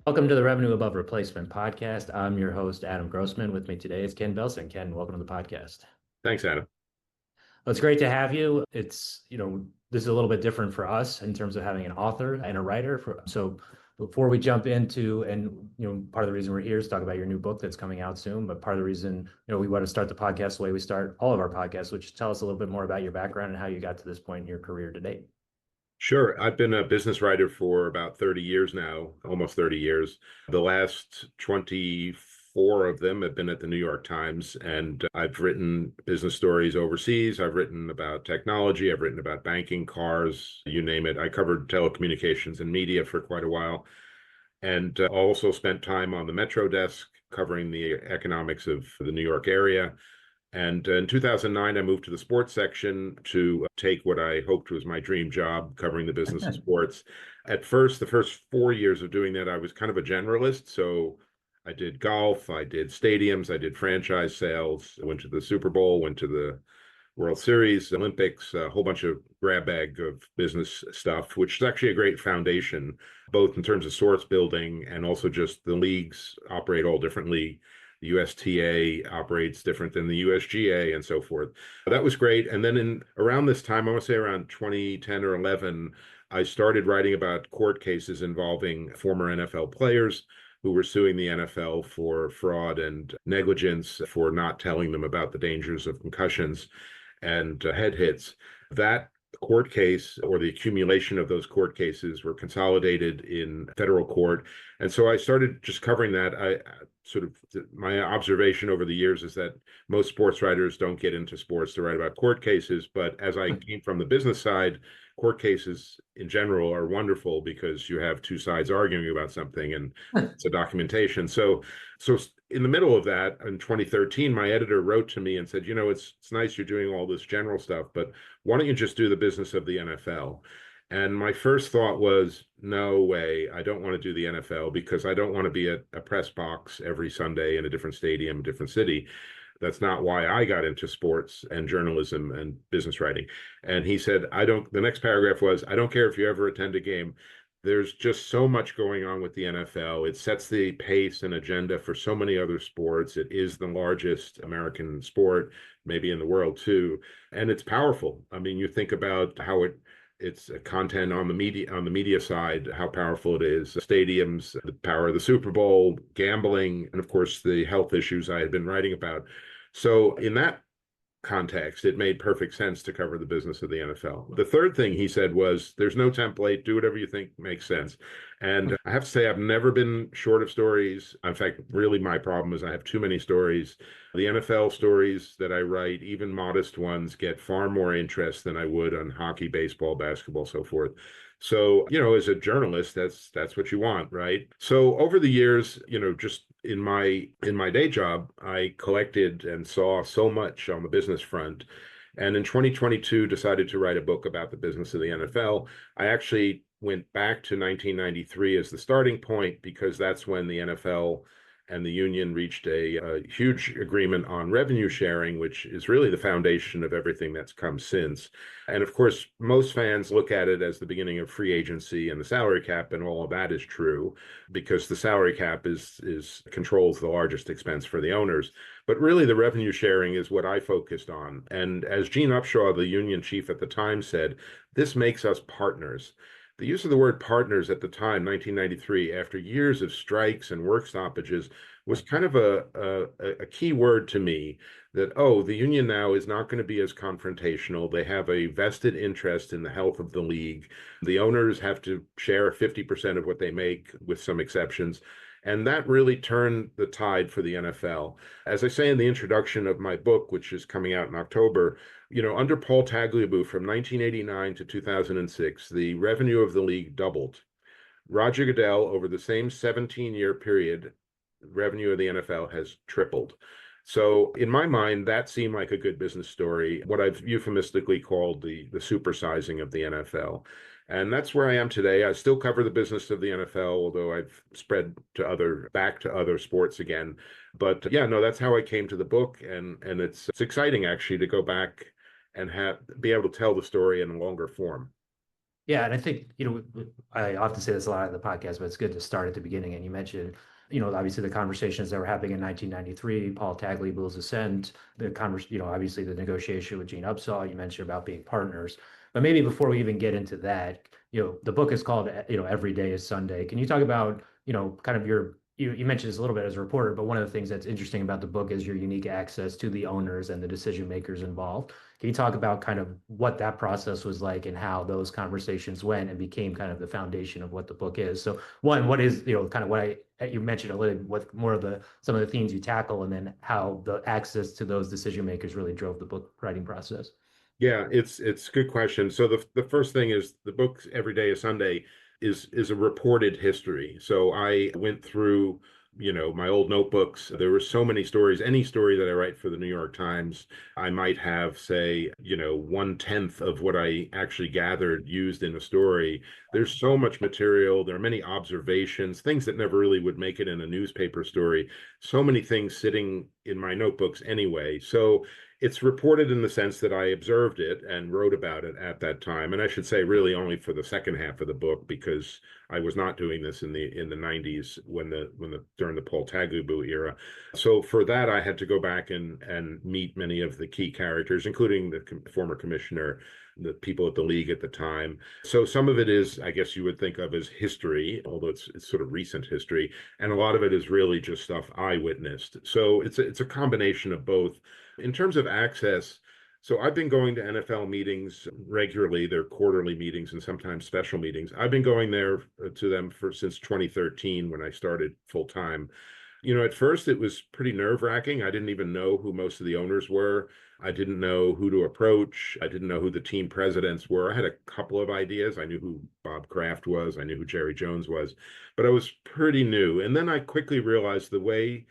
Welcome to the Revenue Above Replacement podcast. I'm your host, Adam Grossman. With me today is Ken Belson. Ken, welcome to the podcast. Thanks, Adam. Well, it's great to have you. This is a little bit different for us in terms of having an author and a writer. So before we jump into, part of the reason we're here is to talk about your new book that's coming out soon. But part of the reason, we want to start the podcast the way we start all of our podcasts, which is tell us a little bit more about your background and how you got to this point in your career to date. Sure. I've been a business writer for about 30 years now, almost 30 years. The last 24 of them have been at the New York Times, and I've written business stories overseas. I've written about technology. I've written about banking, cars, you name it. I covered telecommunications and media for quite a while, and also spent time on the Metro desk covering the economics of the New York area. And in 2009, I moved to the sports section to take what I hoped was my dream job, covering the business of sports. At first, the first 4 years of doing that, I was kind of a generalist. So I did golf, I did stadiums, I did franchise sales, I went to the Super Bowl, went to the World Series, Olympics, a whole bunch of grab bag of business stuff, which is actually a great foundation, both in terms of source building and also just the leagues operate all differently. The USTA operates different than the USGA and so forth. That was great. And then in around this time, I want to say around 2010 or 11, I started writing about court cases involving former NFL players who were suing the NFL for fraud and negligence for not telling them about the dangers of concussions and head hits. That court case, or the accumulation of those court cases, were consolidated in federal court. And so I started just covering that. My observation over the years is that most sports writers don't get into sports to write about court cases. But as I came from the business side, court cases in general are wonderful because you have two sides arguing about something and it's a documentation. So in the middle of that, in 2013, my editor wrote to me and said, it's nice you're doing all this general stuff, but why don't you just do the business of the NFL? And my first thought was, no way, I don't want to do the NFL because I don't want to be at a press box every Sunday in a different stadium, a different city. That's not why I got into sports and journalism and business writing. And he said, the next paragraph was, I don't care if you ever attend a game. There's just so much going on with the NFL. It sets the pace and agenda for so many other sports. It is the largest American sport, maybe in the world too. And it's powerful. I mean, you think about how it's content on the media side, how powerful it is, stadiums, the power of the Super Bowl, gambling, and of course the health issues I had been writing about. So in that context, it made perfect sense to cover the business of the NFL. The third thing he said was, there's no template, do whatever you think makes sense. And I have to say, I've never been short of stories. In fact, really my problem is I have too many stories. The NFL stories that I write, even modest ones, get far more interest than I would on hockey, baseball, basketball, so forth. So, as a journalist, that's what you want, right? So over the years, just in my day job, I collected and saw so much on the business front. And in 2022, decided to write a book about the business of the NFL. I actually went back to 1993 as the starting point because that's when the NFL and the union reached a huge agreement on revenue sharing, which is really the foundation of everything that's come since. And of course, most fans look at it as the beginning of free agency and the salary cap, and all of that is true because the salary cap is controls the largest expense for the owners. But really, the revenue sharing is what I focused on. And as Gene Upshaw, the union chief at the time, said, this makes us partners. The use of the word partners at the time, 1993, after years of strikes and work stoppages, was kind of a key word to me that, the union now is not going to be as confrontational. They have a vested interest in the health of the league. The owners have to share 50% of what they make, with some exceptions. And that really turned the tide for the NFL. As I say in the introduction of my book, which is coming out in October, under Paul Tagliabue from 1989 to 2006, the revenue of the league doubled. Roger Goodell, over the same 17-year period, revenue of the NFL has tripled. So in my mind, that seemed like a good business story, what I've euphemistically called the supersizing of the NFL. And that's where I am today. I still cover the business of the NFL, although I've spread back to other sports again. But yeah, no, that's how I came to the book. And it's exciting actually to go back and be able to tell the story in a longer form. Yeah, and I think, I often say this a lot in the podcast, but it's good to start at the beginning. And you mentioned, obviously the conversations that were happening in 1993, Paul Tagliabue's ascent, obviously the negotiation with Gene Upshaw, you mentioned about being partners. But maybe before we even get into that, the book is called, Every Day is Sunday. Can you talk about, kind of you mentioned this a little bit as a reporter, but one of the things that's interesting about the book is your unique access to the owners and the decision makers involved. Can you talk about kind of what that process was like and how those conversations went and became kind of the foundation of what the book is? So one, what is, kind of you mentioned a little, what more of some of the themes you tackle, and then how the access to those decision makers really drove the book writing process. Yeah, it's a good question. So the first thing is the book Every Day is Sunday is a reported history. So I went through, my old notebooks. There were so many stories. Any story that I write for the New York Times, I might have, say, 1/10 of what I actually gathered used in a story. There's so much material. There are many observations, things that never really would make it in a newspaper story. So many things sitting in my notebooks anyway. So it's reported in the sense that I observed it and wrote about it at that time. And I should say really only for the second half of the book, because I was not doing this in the 90s during the Paul Tagliabue era. So for that, I had to go back and meet many of the key characters, including the former commissioner, the people at the league at the time. So some of it is, I guess you would think of as history, although it's sort of recent history, and a lot of it is really just stuff I witnessed. So it's a combination of both. In terms of access, so I've been going to NFL meetings regularly. They're quarterly meetings and sometimes special meetings. I've been going there to them since 2013 when I started full time. At first it was pretty nerve-wracking. I didn't even know who most of the owners were. I didn't know who to approach. I didn't know who the team presidents were. I had a couple of ideas. I knew who Bob Kraft was. I knew who Jerry Jones was, but I was pretty new. And then I quickly realized the way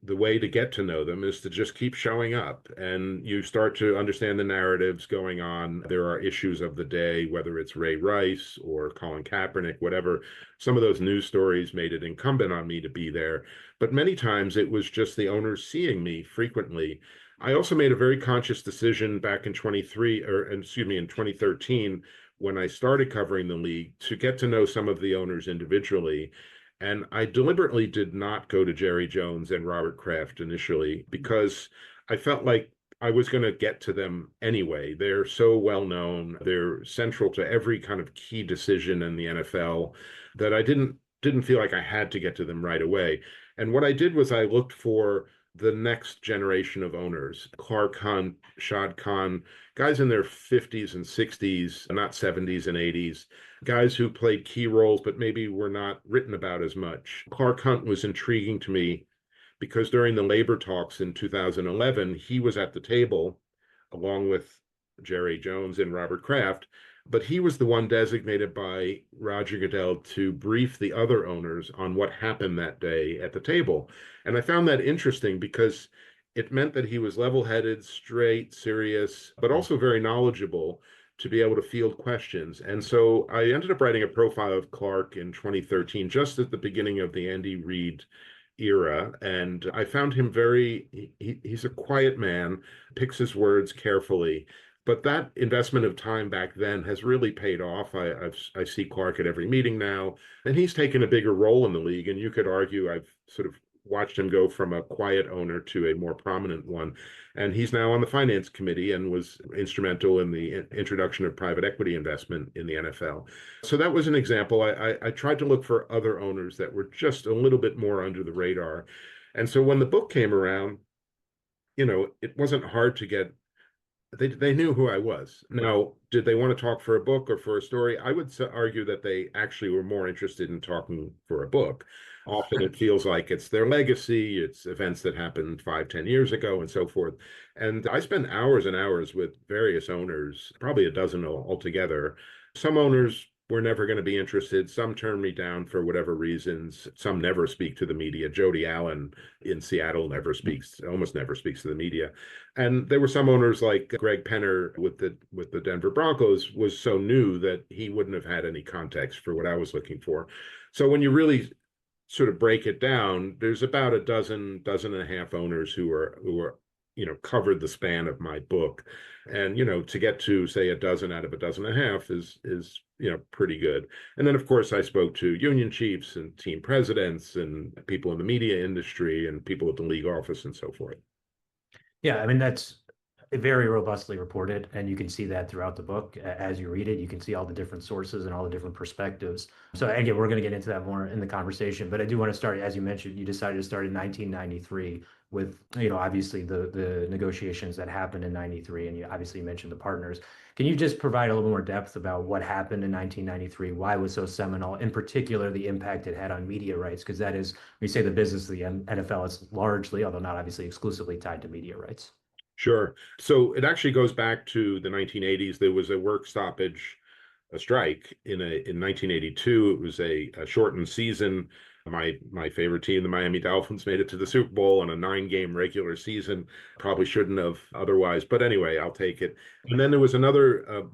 to get to know them is to just keep showing up, and you start to understand the narratives going on. There are issues of the day, whether it's Ray Rice or Colin Kaepernick, whatever. Some of those news stories made it incumbent on me to be there, but many times it was just the owners seeing me frequently. I also made a very conscious decision back in 2013, when I started covering the league, to get to know some of the owners individually. And I deliberately did not go to Jerry Jones and Robert Kraft initially because I felt like I was going to get to them anyway. They're so well known. They're central to every kind of key decision in the NFL that I didn't feel like I had to get to them right away. And what I did was I looked for the next generation of owners, Clark Hunt, Shad Khan, guys in their 50s and 60s, not 70s and 80s, guys who played key roles but maybe were not written about as much. Clark Hunt was intriguing to me because during the labor talks in 2011, he was at the table along with Jerry Jones and Robert Kraft, but he was the one designated by Roger Goodell to brief the other owners on what happened that day at the table. And I found that interesting because it meant that he was level-headed, straight, serious, but also very knowledgeable to be able to field questions. And so I ended up writing a profile of Clark in 2013, just at the beginning of the Andy Reid era. And I found him he's a quiet man, picks his words carefully. But that investment of time back then has really paid off. I see Clark at every meeting now, and he's taken a bigger role in the league. And you could argue I've sort of watched him go from a quiet owner to a more prominent one. And he's now on the finance committee and was instrumental in the introduction of private equity investment in the NFL. So that was an example. I tried to look for other owners that were just a little bit more under the radar. And so when the book came around, it wasn't hard to get. They knew who I was. Now, did they want to talk for a book or for a story? I would argue that they actually were more interested in talking for a book. Often it feels like it's their legacy, it's events that happened 5, 10 years ago, and so forth. And I spent hours and hours with various owners, probably a dozen altogether. Some owners were never going to be interested. Some turned me down for whatever reasons. Some never speak to the media. Jody Allen in Seattle almost never speaks to the media. And there were some owners like Greg Penner with the Denver Broncos was so new that he wouldn't have had any context for what I was looking for. So when you really sort of break it down, there's about a dozen and a half owners who are covered the span of my book. And, to get to say a dozen out of a dozen and a half is pretty good. And then, of course, I spoke to union chiefs and team presidents and people in the media industry and people at the league office and so forth. Yeah, I mean, that's very robustly reported, and you can see that throughout the book. As you read it, you can see all the different sources and all the different perspectives. So again, we're going to get into that more in the conversation, but I do want to start, as you mentioned, you decided to start in 1993 with, obviously the negotiations that happened in 93, and you obviously mentioned the partners. Can you just provide a little more depth about what happened in 1993, why it was so seminal, in particular, the impact it had on media rights? Because that is, we say the business of the NFL is largely, although not obviously exclusively, tied to media rights. Sure. So it actually goes back to the 1980s. There was a work stoppage, a strike in 1982. It was a shortened season. My favorite team, the Miami Dolphins, made it to the Super Bowl on a 9-game regular season. Probably shouldn't have otherwise, but anyway, I'll take it. And then there was another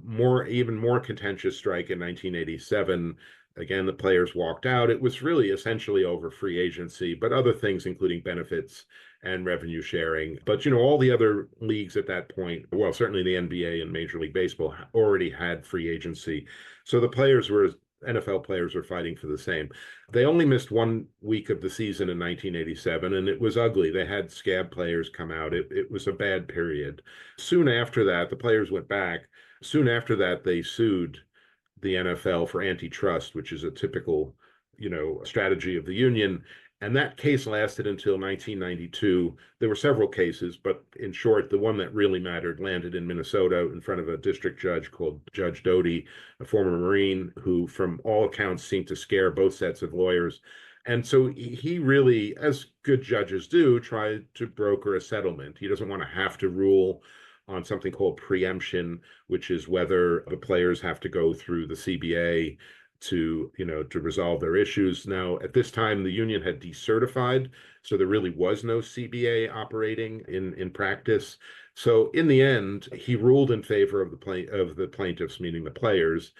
even more contentious strike in 1987. Again, the players walked out. It was really essentially over free agency, but other things, including benefits and revenue sharing. But, all the other leagues at that point, well, certainly the NBA and Major League Baseball already had free agency. So the NFL players were fighting for the same. They only missed 1 week of the season in 1987, and it was ugly. They had scab players come out. It was a bad period. Soon after that, the players went back. Soon after that, they sued the NFL for antitrust, which is a typical, strategy of the union. And that case lasted until 1992. There were several cases, but in short, the one that really mattered landed in Minnesota in front of a district judge called Judge Doty, a former Marine who, from all accounts, seemed to scare both sets of lawyers. And so he really, as good judges do, tried to broker a settlement. He doesn't want to have to rule on something called preemption, which is whether the players have to go through the CBA to resolve their issues. Now, at this time, the union had decertified, so there really was no CBA operating in practice. So in the end, he ruled in favor of the plaintiffs, meaning the players,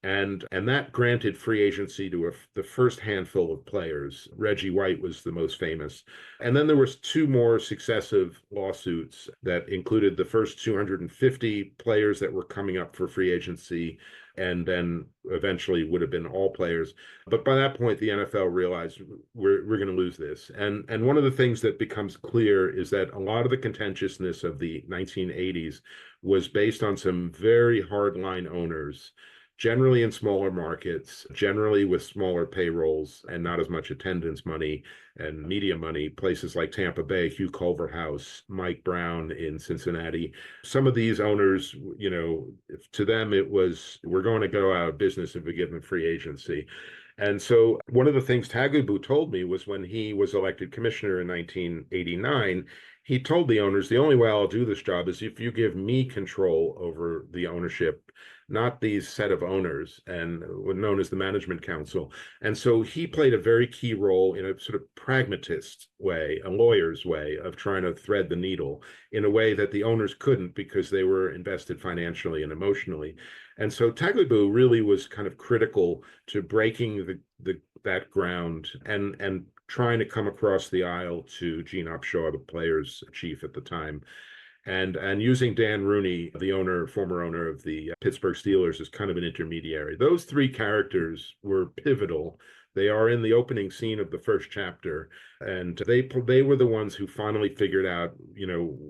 and that granted free agency to the first handful of players. Reggie White was the most famous. And then there was 2 more successive lawsuits that included the first 250 players that were coming up for free agency, and then eventually would have been all players. But by that point, the NFL realized we're going to lose this. And one of the things that becomes clear is that a lot of the contentiousness of the 1980s was based on some very hardline owners, generally in smaller markets, generally with smaller payrolls and not as much attendance money and media money, places like Tampa Bay, Hugh Culverhouse, Mike Brown in Cincinnati. Some of these owners, to them it was, we're going to go out of business if we give them free agency. And so one of the things Tagubu told me was when he was elected commissioner in 1989, he told the owners, the only way I'll do this job is if you give me control over the ownership, not these set of owners, and known as the management council. And so he played a very key role in a sort of pragmatist way, a lawyer's way of trying to thread the needle in a way that the owners couldn't because they were invested financially and emotionally. And so Tagliabue really was kind of critical to breaking that ground and trying to come across the aisle to Gene Upshaw, the players' chief at the time, and using Dan Rooney, the former owner of the Pittsburgh Steelers, as kind of an intermediary. Those 3 characters were pivotal. They are in the opening scene of the first chapter, and they were the ones who finally figured out,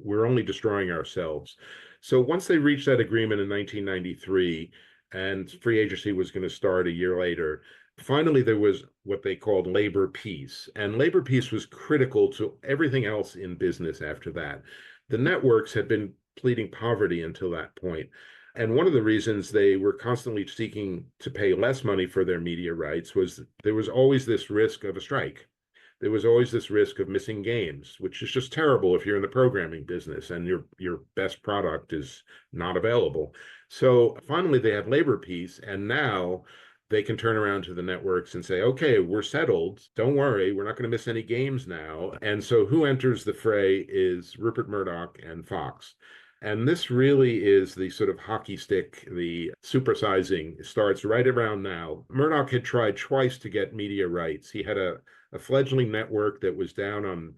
we're only destroying ourselves. So once they reached that agreement in 1993, and free agency was going to start a year later, finally there was what they called labor peace. And labor peace was critical to everything else in business after that. The networks had been pleading poverty until that point. And one of the reasons they were constantly seeking to pay less money for their media rights was there was always this risk of a strike. There was always this risk of missing games, which is just terrible if you're in the programming business and your best product is not available. So finally, they have labor peace, and now they can turn around to the networks and say, okay, we're settled. Don't worry, we're not going to miss any games now. And so who enters the fray is Rupert Murdoch and Fox. And this really is the sort of hockey stick, the supersizing starts right around now. Murdoch had tried twice to get media rights. He had a fledgling network that was down on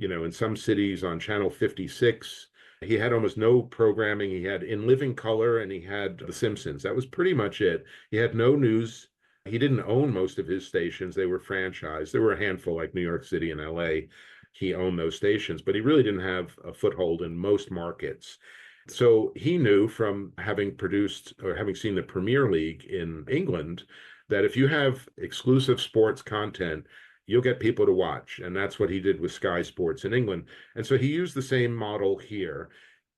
in some cities on Channel 56. He had almost no programming. He had In Living Color and he had The Simpsons. That was pretty much it. He had no news. He didn't own most of his stations. They were franchised. There were a handful like New York City and LA. He owned those stations, but he really didn't have a foothold in most markets. So he knew from having produced or having seen the Premier League in England that if you have exclusive sports content, you'll get people to watch. And that's what he did with Sky Sports in England. And so he used the same model here.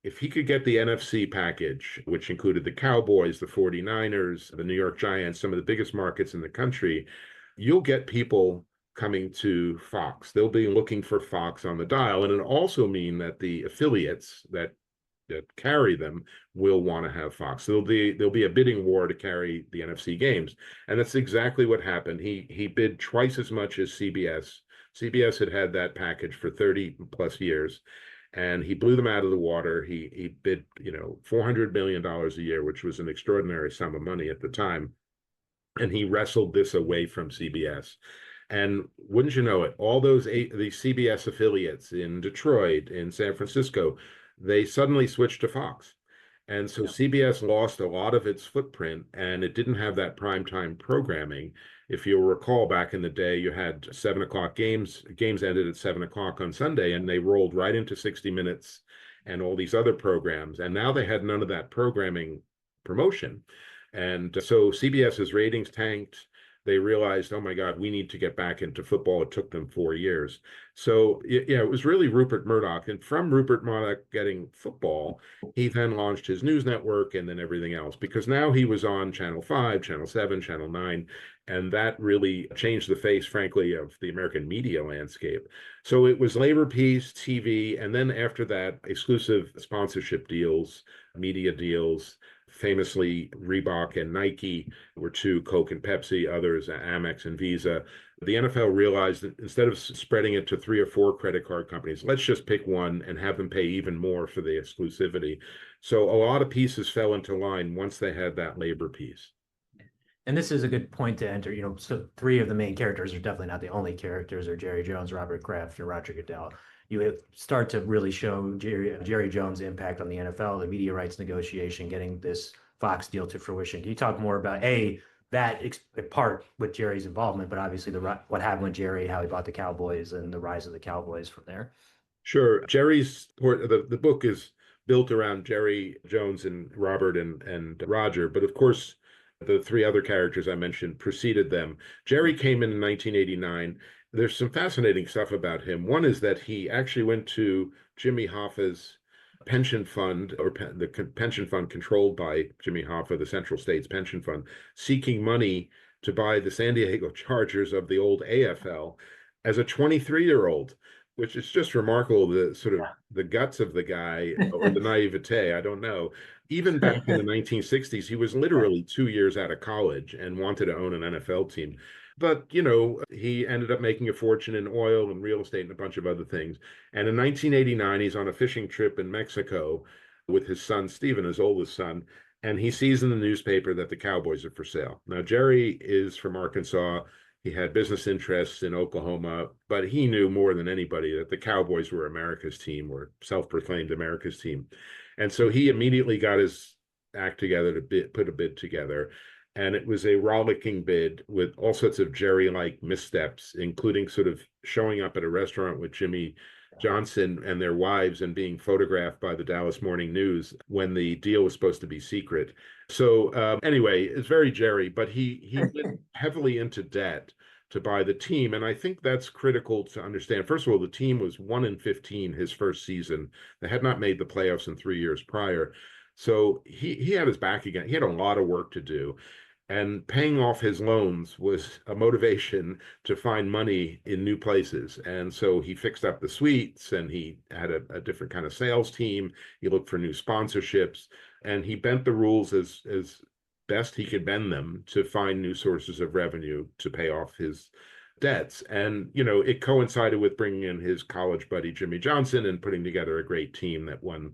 If he could get the NFC package, which included the Cowboys, the 49ers, the New York Giants, some of the biggest markets in the country, you'll get people coming to Fox. They'll be looking for Fox on the dial. And it'll also mean that the affiliates that carry them will want to have Fox. So there'll be a bidding war to carry the NFC games. And that's exactly what happened. He bid twice as much as CBS. CBS had that package for 30 plus years, and he blew them out of the water. He bid, $400 million a year, which was an extraordinary sum of money at the time. And he wrestled this away from CBS. And wouldn't you know it, all those the CBS affiliates in Detroit, in San Francisco, they suddenly switched to Fox. And so CBS lost a lot of its footprint and it didn't have that primetime programming. If you'll recall, back in the day, you had 7 o'clock games. Games ended at 7 o'clock on Sunday and they rolled right into 60 Minutes and all these other programs. And now they had none of that programming promotion. And so CBS's ratings tanked. They realized, oh my God, we need to get back into football. It took them 4 years. So yeah, it was really Rupert Murdoch. And from Rupert Murdoch getting football, he then launched his news network and then everything else, because now he was on Channel 5, Channel 7, Channel 9. And that really changed the face, frankly, of the American media landscape. So it was labor peace, TV, and then after that, exclusive sponsorship deals, media deals. Famously, Reebok and Nike were two, Coke and Pepsi, others, Amex and Visa. The NFL realized that instead of spreading it to 3 or 4 credit card companies, let's just pick one and have them pay even more for the exclusivity. So a lot of pieces fell into line once they had that labor piece. And this is a good point to enter. So 3 of the main characters are definitely not the only characters, are Jerry Jones, Robert Kraft, and Roger Goodell. You start to really show Jerry Jones' impact on the NFL, the media rights negotiation, getting this Fox deal to fruition. Can you talk more about that part with Jerry's involvement, but obviously what happened with Jerry, how he bought the Cowboys, and the rise of the Cowboys from there? Sure. The book is built around Jerry Jones and Robert and Roger, but of course, the 3 other characters I mentioned preceded them. Jerry came in 1989. There's some fascinating stuff about him. One is that he actually went to Jimmy Hoffa's pension fund, or the pension fund controlled by Jimmy Hoffa, the Central States Pension Fund, seeking money to buy the San Diego Chargers of the old AFL as a 23-year-old, which is just remarkable, the sort of the guts of the guy, or the naivete, I don't know. Even back in the 1960s, he was literally 2 years out of college and wanted to own an NFL team. But, he ended up making a fortune in oil and real estate and a bunch of other things. And in 1989, he's on a fishing trip in Mexico with his son, Stephen, his oldest son, and he sees in the newspaper that the Cowboys are for sale. Now, Jerry is from Arkansas. He had business interests in Oklahoma, but he knew more than anybody that the Cowboys were America's team, or self-proclaimed America's team. And so he immediately got his act together to put a bid together. And it was a rollicking bid with all sorts of Jerry-like missteps, including sort of showing up at a restaurant with Jimmy Johnson and their wives and being photographed by the Dallas Morning News when the deal was supposed to be secret. So anyway, it's very Jerry, but he went heavily into debt to buy the team. And I think that's critical to understand. First of all, the team was 1-15 his first season. They had not made the playoffs in 3 years prior. So he had his back again. He had a lot of work to do. And paying off his loans was a motivation to find money in new places. And so he fixed up the suites and he had a different kind of sales team. He looked for new sponsorships and he bent the rules as best he could bend them to find new sources of revenue to pay off his debts. And, it coincided with bringing in his college buddy, Jimmy Johnson, and putting together a great team that won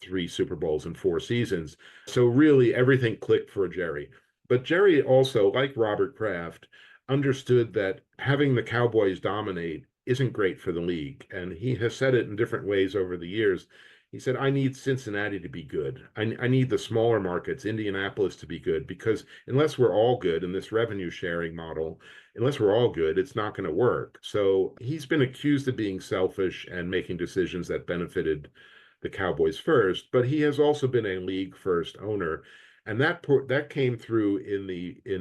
3 Super Bowls in 4 seasons. So really everything clicked for Jerry. But Jerry also, like Robert Kraft, understood that having the Cowboys dominate isn't great for the league. And he has said it in different ways over the years. He said, I need Cincinnati to be good. I need the smaller markets, Indianapolis, to be good, because unless we're all good in this revenue sharing model, unless we're all good, it's not going to work. So he's been accused of being selfish and making decisions that benefited the Cowboys first, but he has also been a league first owner. And that came through in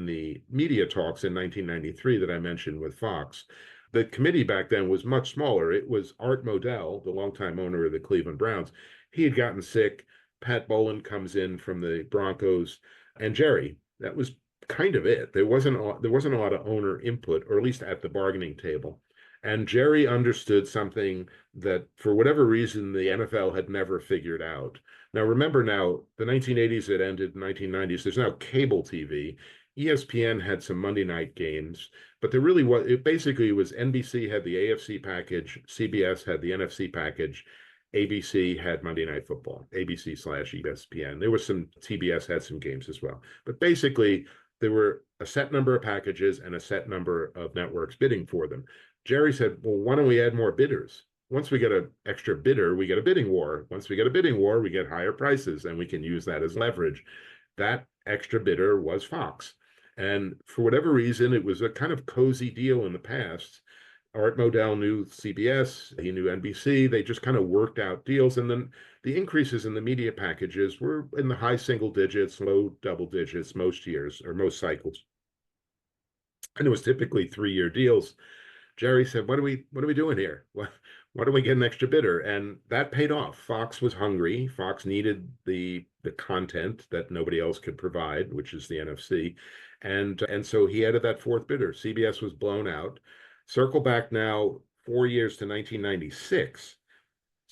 the media talks in 1993 that I mentioned with Fox. The committee back then was much smaller. It was Art Modell, the longtime owner of the Cleveland Browns. He had gotten sick. Pat Boland comes in from the Broncos, and Jerry. That was kind of it. There wasn't a lot of owner input, or at least at the bargaining table. And Jerry understood something that, for whatever reason, the NFL had never figured out. Now, remember now, the 1980s had ended, 1990s. There's now cable TV. ESPN had some Monday night games, but there really was, it basically was NBC had the AFC package, CBS had the NFC package, ABC had Monday Night Football, ABC/ESPN. There was some, TBS had some games as well. But basically, there were a set number of packages and a set number of networks bidding for them. Jerry said, well, why don't we add more bidders? Once we get an extra bidder, we get a bidding war. Once we get a bidding war, we get higher prices, and we can use that as leverage. That extra bidder was Fox. And for whatever reason, it was a kind of cozy deal in the past. Art Modell knew CBS, he knew NBC. They just kind of worked out deals. And then the increases in the media packages were in the high single digits, low double digits most years or most cycles. And it was typically 3-year deals. Jerry said, what are we doing here? Why don't we get an extra bidder? And that paid off. Fox was hungry. Fox needed the content that nobody else could provide, which is the NFC. And so he added that fourth bidder. CBS was blown out. Circle back now 4 years to 1996.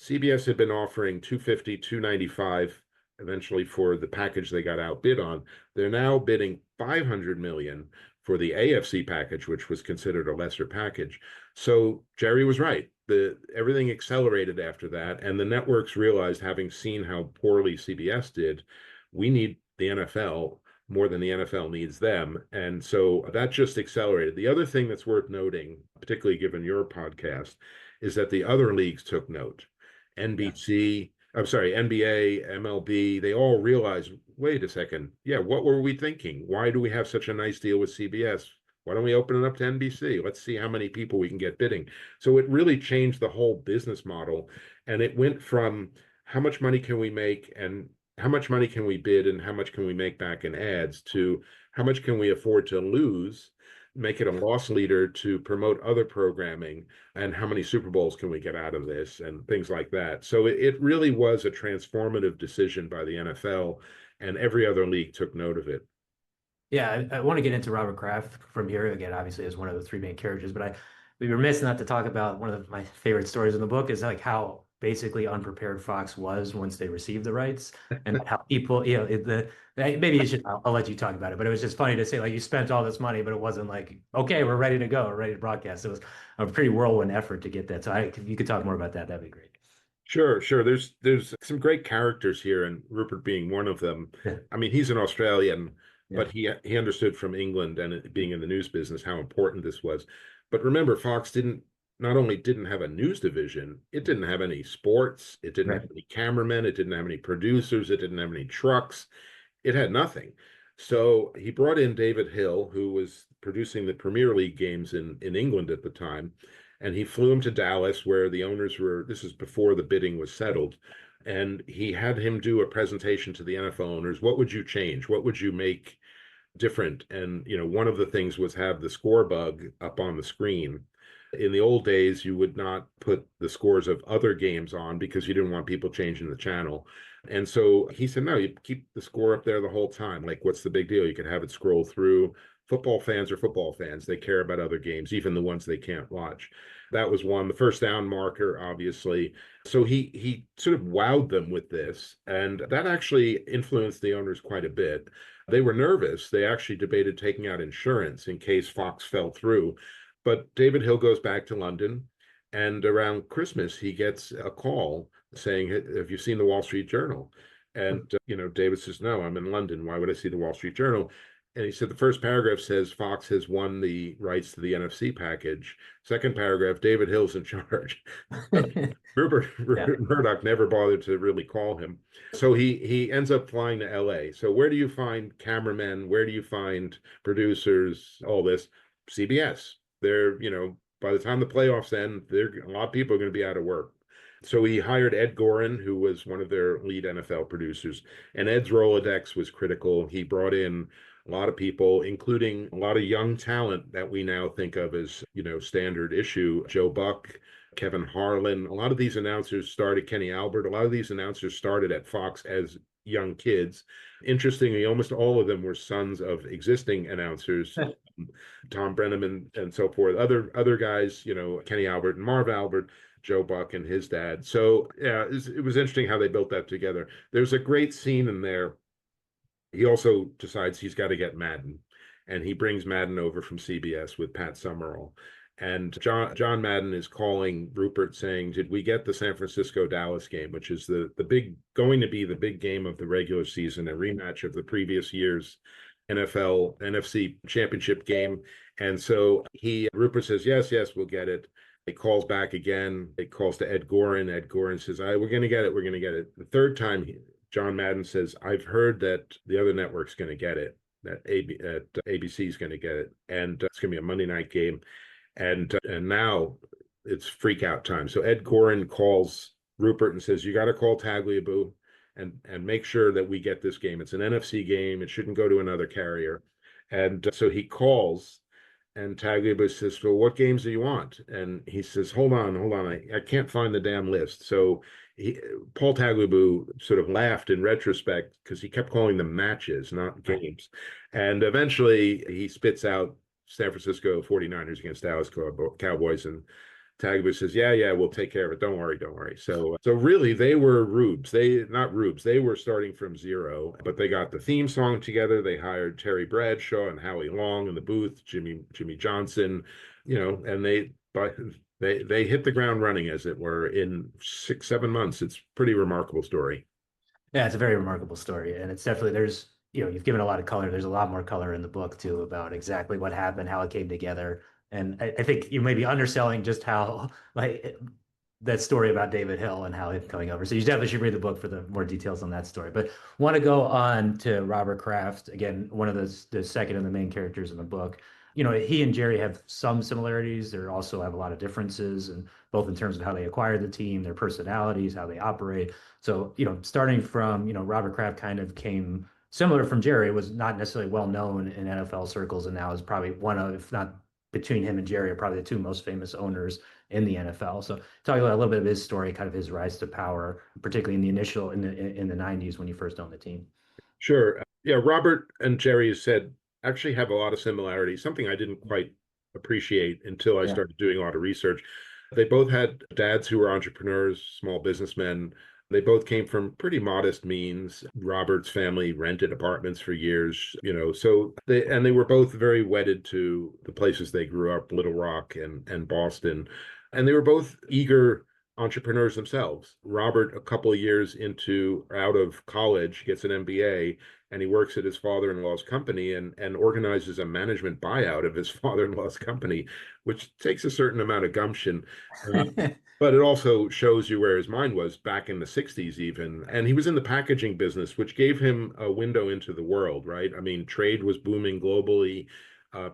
CBS had been offering $250, $295 eventually for the package they got outbid on. They're now bidding $500 million for the AFC package, which was considered a lesser package. So Jerry was right. Everything accelerated after that, and the networks realized, having seen how poorly CBS did, we need the NFL more than the NFL needs them. And so that just accelerated. The other thing that's worth noting, particularly given your podcast, is that the other leagues took note. NBC, I'm sorry, NBA, MLB, they all realized, wait a second, yeah, what were we thinking? Why do we have such a nice deal with CBS? Why don't we open it up to NBC? Let's see how many people we can get bidding. So it really changed the whole business model. And it went from how much money can we make and how much money can we bid and how much can we make back in ads, to how much can we afford to lose, make it a loss leader to promote other programming, and how many Super Bowls can we get out of this, and things like that. So it really was a transformative decision by the NFL, and every other league took note of it. Yeah, I want to get into Robert Kraft from here again, obviously as one of the three main characters, but we were remiss not to talk about one of my favorite stories in the book, is like how basically unprepared Fox was once they received the rights, and how people, maybe you should, I'll let you talk about it, but it was just funny to say, like, you spent all this money, but it wasn't like, okay, we're ready to go, we're ready to broadcast. It was a pretty whirlwind effort to get that. So if you could talk more about that, that'd be great. Sure. There's some great characters here, and Rupert being one of them. Yeah. I mean, he's an Australian, Yeah. but he understood from England and being in the news business how important this was. But remember, Fox didn't not only didn't have a news division, it didn't have any sports, it didn't Right. have any cameramen, it didn't have any producers, it didn't have any trucks, it had nothing. So he brought in David Hill, who was producing the Premier League games in England at the time, and he flew him to Dallas, where the owners were. This is before the bidding was settled, and he had him do a presentation to the NFL owners. What would you change? What would you make different? And one of the things was have the score bug up on the screen. In the old days, you would not put the scores of other games on because you didn't want people changing the channel. And so he said, no, you keep the score up there the whole time. Like, what's the big deal? You could have it scroll through. Football fans are football fans. They care about other games, even the ones they can't watch. That was one. The first down marker, obviously. So he sort of wowed them with this, and that actually influenced the owners quite a bit. They were nervous. They actually debated taking out insurance in case Fox fell through. But David Hill goes back to London, and around Christmas, he gets a call saying, have you seen the Wall Street Journal? And, David says, no, I'm in London. Why would I see the Wall Street Journal? And he said the first paragraph says Fox has won the rights to the NFC package. Second paragraph, David Hill's in charge. Rupert Yeah. Murdoch never bothered to really call him. So he ends up flying to LA. So where do you find cameramen? Where do you find producers? All this CBS. They're, by the time the playoffs end, a lot of people are going to be out of work. So he hired Ed Gorin, who was one of their lead NFL producers, and Ed's Rolodex was critical. He brought in a lot of people, including a lot of young talent that we now think of as, standard issue. Joe Buck, Kevin Harlan, a lot of these announcers started, Kenny Albert, a lot of these announcers started at Fox as young kids. Interestingly, almost all of them were sons of existing announcers, Tom Brenneman and so forth. Other guys, Kenny Albert and Marv Albert, Joe Buck and his dad. So yeah, it was interesting how they built that together. There's a great scene in there. He also decides he's got to get Madden, and he brings Madden over from CBS with Pat Summerall. And John Madden is calling Rupert saying, "Did we get the San Francisco Dallas game, which is the big going to be the big game of the regular season, a rematch of the previous year's NFL NFC championship game?" And so Rupert says, "Yes, yes, we'll get it." It calls back again. It calls to Ed Gorin. Ed Gorin says, "We're going to get it. We're going to get it." The third time, John Madden says, "I've heard that the other network's going to get it, that ABC is going to get it, and it's going to be a Monday night game." And now it's freak out time. So Ed Gorin calls Rupert and says, "You got to call Tagliabue and make sure that we get this game. It's an NFC game. It shouldn't go to another carrier." And so he calls, and Tagliabue says, "Well, what games do you want?" And he says, hold on. I can't find the damn list." So Paul Tagliabue sort of laughed in retrospect because he kept calling them matches, not games. And eventually he spits out San Francisco 49ers against Dallas Cowboys, and Tagliabue says, yeah, we'll take care of it. Don't worry. So really, they were rubes. Not rubes. They were starting from zero, but they got the theme song together. They hired Terry Bradshaw and Howie Long in the booth, Jimmy Johnson, and they hit the ground running, as it were, in 6-7 months. It's a pretty remarkable story. Yeah, it's a very remarkable story. And it's definitely, you've given a lot of color. There's a lot more color in the book too about exactly what happened, how it came together. And I think you may be underselling just how, like, that story about David Hill and how him coming over. So you definitely should read the book for the more details on that story. But want to go on to Robert Kraft, again, one of the second and the main characters in the book. He and Jerry have some similarities. They also have a lot of differences, and both in terms of how they acquire the team, their personalities, how they operate. So, starting from, Robert Kraft kind of came similar from Jerry, was not necessarily well known in NFL circles, and now is probably one of, if not between him and Jerry, are probably the two most famous owners in the NFL. So talking about a little bit of his story, kind of his rise to power, particularly in the 90s when he first owned the team. Sure. Yeah, Robert and Jerry said actually have a lot of similarities, something I didn't quite appreciate until I Yeah. started doing a lot of research. They both had dads who were entrepreneurs, small businessmen. They both came from pretty modest means. Robert's family rented apartments for years, so they were both very wedded to the places they grew up, Little Rock and Boston. And they were both eager entrepreneurs themselves. Robert, a couple of years out of college, gets an MBA, and he works at his father-in-law's company and organizes a management buyout of his father-in-law's company, which takes a certain amount of gumption. Uh, but it also shows you where his mind was back in the 60s even. And he was in the packaging business, which gave him a window into the world, right? I mean, trade was booming globally.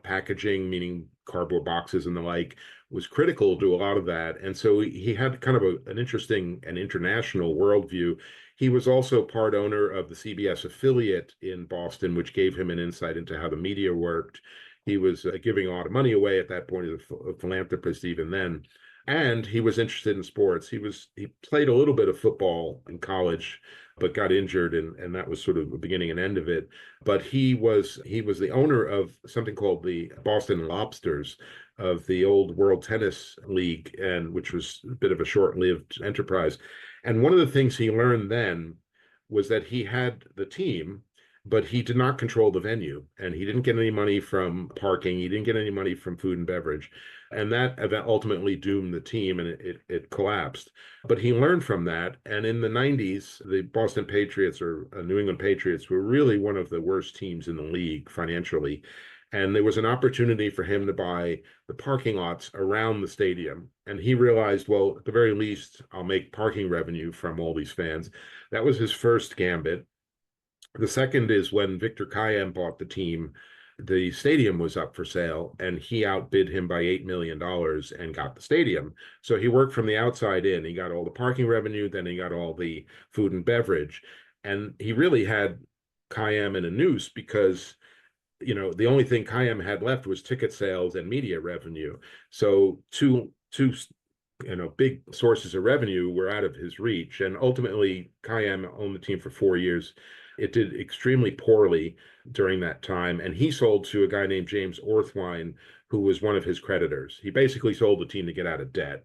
Packaging, meaning cardboard boxes and the like, was critical to a lot of that. And so he had kind of an interesting and international worldview. He was also part owner of the CBS affiliate in Boston, which gave him an insight into how the media worked. He was giving a lot of money away at that point, as a philanthropist even then. And he was interested in sports. He played a little bit of football in college, but got injured, and that was sort of the beginning and end of it. But he was the owner of something called the Boston Lobsters, of the old World Tennis League, and which was a bit of a short-lived enterprise. And one of the things he learned then was that he had the team, but he did not control the venue, and he didn't get any money from parking. He didn't get any money from food and beverage. And that event ultimately doomed the team, and it collapsed. But he learned from that. And in the 90s, the Boston Patriots, or New England Patriots, were really one of the worst teams in the league financially. And there was an opportunity for him to buy the parking lots around the stadium. And he realized, well, at the very least, I'll make parking revenue from all these fans. That was his first gambit. The second is when Victor Kayem bought the team, the stadium was up for sale, and he outbid him by $8 million and got the stadium. So he worked from the outside in. He got all the parking revenue, then he got all the food and beverage. And he really had Kayem in a noose because the only thing Kayem had left was ticket sales and media revenue. So two big sources of revenue were out of his reach. And ultimately, Kayem owned the team for 4 years. It did extremely poorly during that time. And he sold to a guy named James Orthwein, who was one of his creditors. He basically sold the team to get out of debt.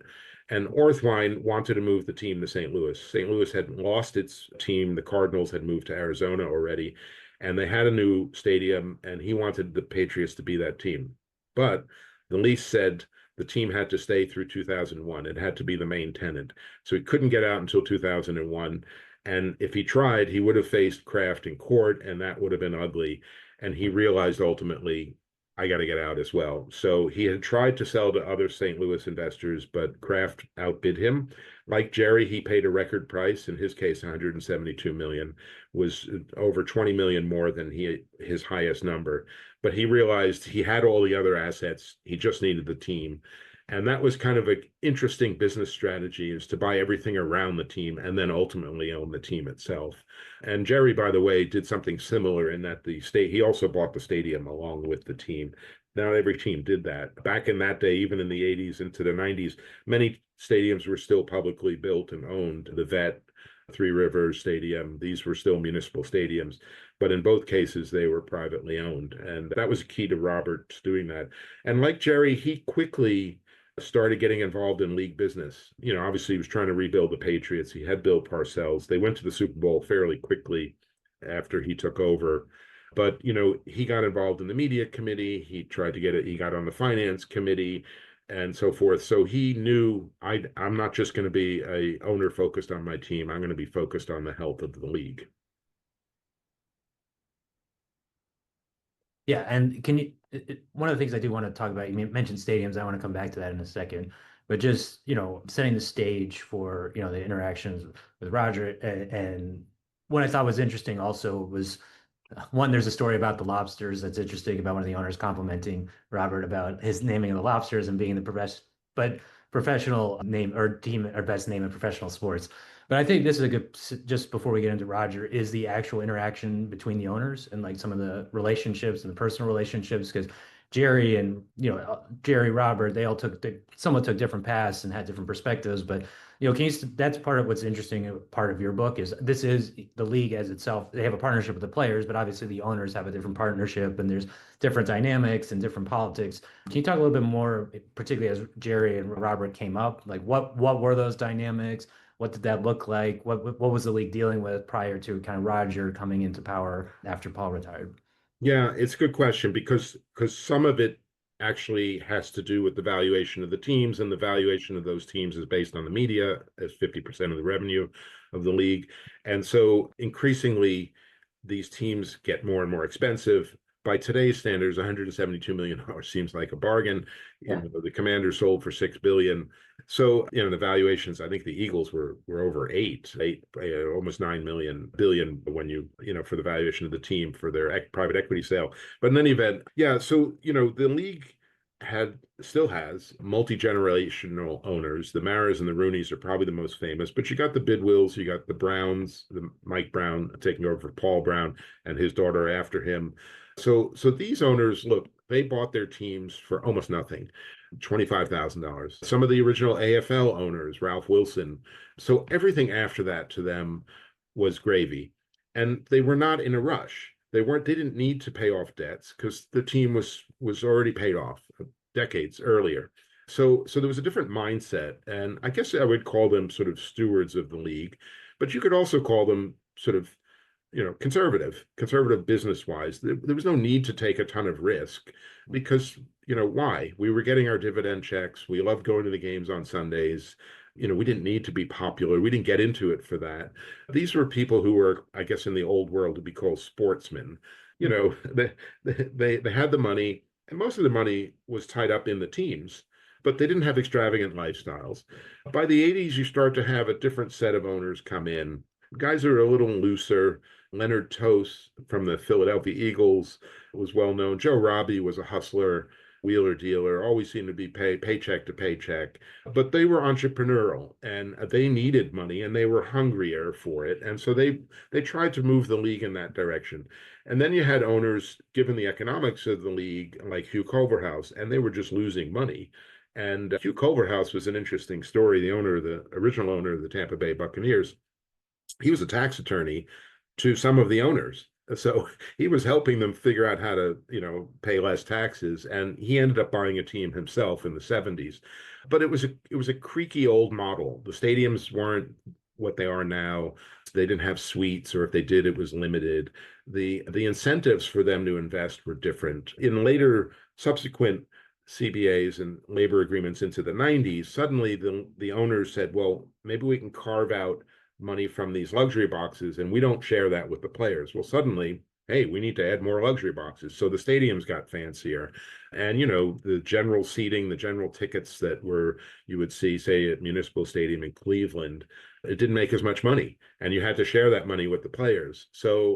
And Orthwein wanted to move the team to St. Louis. St. Louis had lost its team. The Cardinals had moved to Arizona already, and they had a new stadium, and he wanted the Patriots to be that team. But the lease said the team had to stay through 2001. It had to be the main tenant. So he couldn't get out until 2001. And if he tried, he would have faced Kraft in court, and that would have been ugly. And he realized ultimately, I got to get out as well. So he had tried to sell to other St. Louis investors, but Kraft outbid him. Like Jerry, he paid a record price. In his case, 172 million was over 20 million more than his highest number. But he realized he had all the other assets. He just needed the team. And that was kind of an interesting business strategy, is to buy everything around the team and then ultimately own the team itself. And Jerry, by the way, did something similar in that he also bought the stadium along with the team. Not every team did that. Back in that day, even in the 80s into the 90s, many stadiums were still publicly built and owned. The Vet, Three Rivers Stadium, these were still municipal stadiums. But in both cases, they were privately owned. And that was key to Robert doing that. And like Jerry, he quickly started getting involved in league business. Obviously he was trying to rebuild the Patriots. He had Bill Parcells. They went to the Super Bowl fairly quickly after he took over. But, he got involved in the media committee. He tried to he got on the finance committee and so forth. So he knew I'm not just going to be a owner focused on my team. I'm going to be focused on the health of the league. Yeah, and one of the things I do want to talk about, you mentioned stadiums, I want to come back to that in a second, but just, setting the stage for, the interactions with Roger. And what I thought was interesting also was, one, there's a story about the lobsters that's interesting, about one of the owners complimenting Robert about his naming of the lobsters and being professional name or team or best name in professional sports. But I think this is a good, just before we get into Roger, is the actual interaction between the owners and like some of the relationships and the personal relationships, because Jerry and, Jerry, Robert, they somewhat took different paths and had different perspectives. But, that's part of what's interesting. Part of your book is this is the league as itself. They have a partnership with the players, but obviously the owners have a different partnership, and there's different dynamics and different politics. Can you talk a little bit more, particularly as Jerry and Robert came up, like what were those dynamics? What did that look like? What was the league dealing with prior to kind of Roger coming into power after Paul retired? Yeah, it's a good question because some of it actually has to do with the valuation of the teams, and the valuation of those teams is based on the media as 50% of the revenue of the league. And so increasingly, these teams get more and more expensive. By today's standards, $172 million seems like a bargain. Yeah. The Commanders sold for $6 billion. So, the valuations, I think the Eagles were over eight, almost 9 billion when for the valuation of the team for their private equity sale. But in any event, yeah, so, the league still has multi-generational owners. The Maras and the Rooneys are probably the most famous, but you got the Bidwills, you got the Browns, the Mike Brown taking over for Paul Brown and his daughter after him. So these owners, look, they bought their teams for almost nothing, $25,000. Some of the original AFL owners, Ralph Wilson. So everything after that to them was gravy. And they were not in a rush. They didn't need to pay off debts because the team was already paid off decades earlier. So there was a different mindset. And I guess I would call them sort of stewards of the league, but you could also call them sort of conservative business wise. There was no need to take a ton of risk because, why? We were getting our dividend checks. We loved going to the games on Sundays. We didn't need to be popular. We didn't get into it for that. These were people who were, I guess, in the old world to be called sportsmen. They had the money, and most of the money was tied up in the teams, but they didn't have extravagant lifestyles. By the 80s, you start to have a different set of owners come in. Guys are a little looser. Leonard Tost from the Philadelphia Eagles was well known. Joe Robbie was a hustler, wheeler dealer, always seemed to be paycheck to paycheck. But they were entrepreneurial and they needed money and they were hungrier for it. And so they tried to move the league in that direction. And then you had owners, given the economics of the league, like Hugh Culverhouse, and they were just losing money. And Hugh Culverhouse was an interesting story. The original owner of the Tampa Bay Buccaneers, he was a tax attorney to some of the owners. So he was helping them figure out how to, pay less taxes. And he ended up buying a team himself in the 70s. But it was a creaky old model. The stadiums weren't what they are now. They didn't have suites, or if they did, it was limited. The incentives for them to invest were different. In later subsequent CBAs and labor agreements into the 90s, suddenly the owners said, well, maybe we can carve out money from these luxury boxes and we don't share that with the players. Well, suddenly, hey, we need to add more luxury boxes. So the stadiums got fancier. And, the general seating, the general tickets that you would see, say, at Municipal Stadium in Cleveland, it didn't make as much money. And you had to share that money with the players.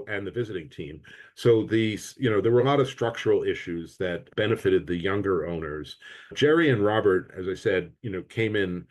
And the visiting team. So there were a lot of structural issues that benefited the younger owners. Jerry and Robert, as I said, came in,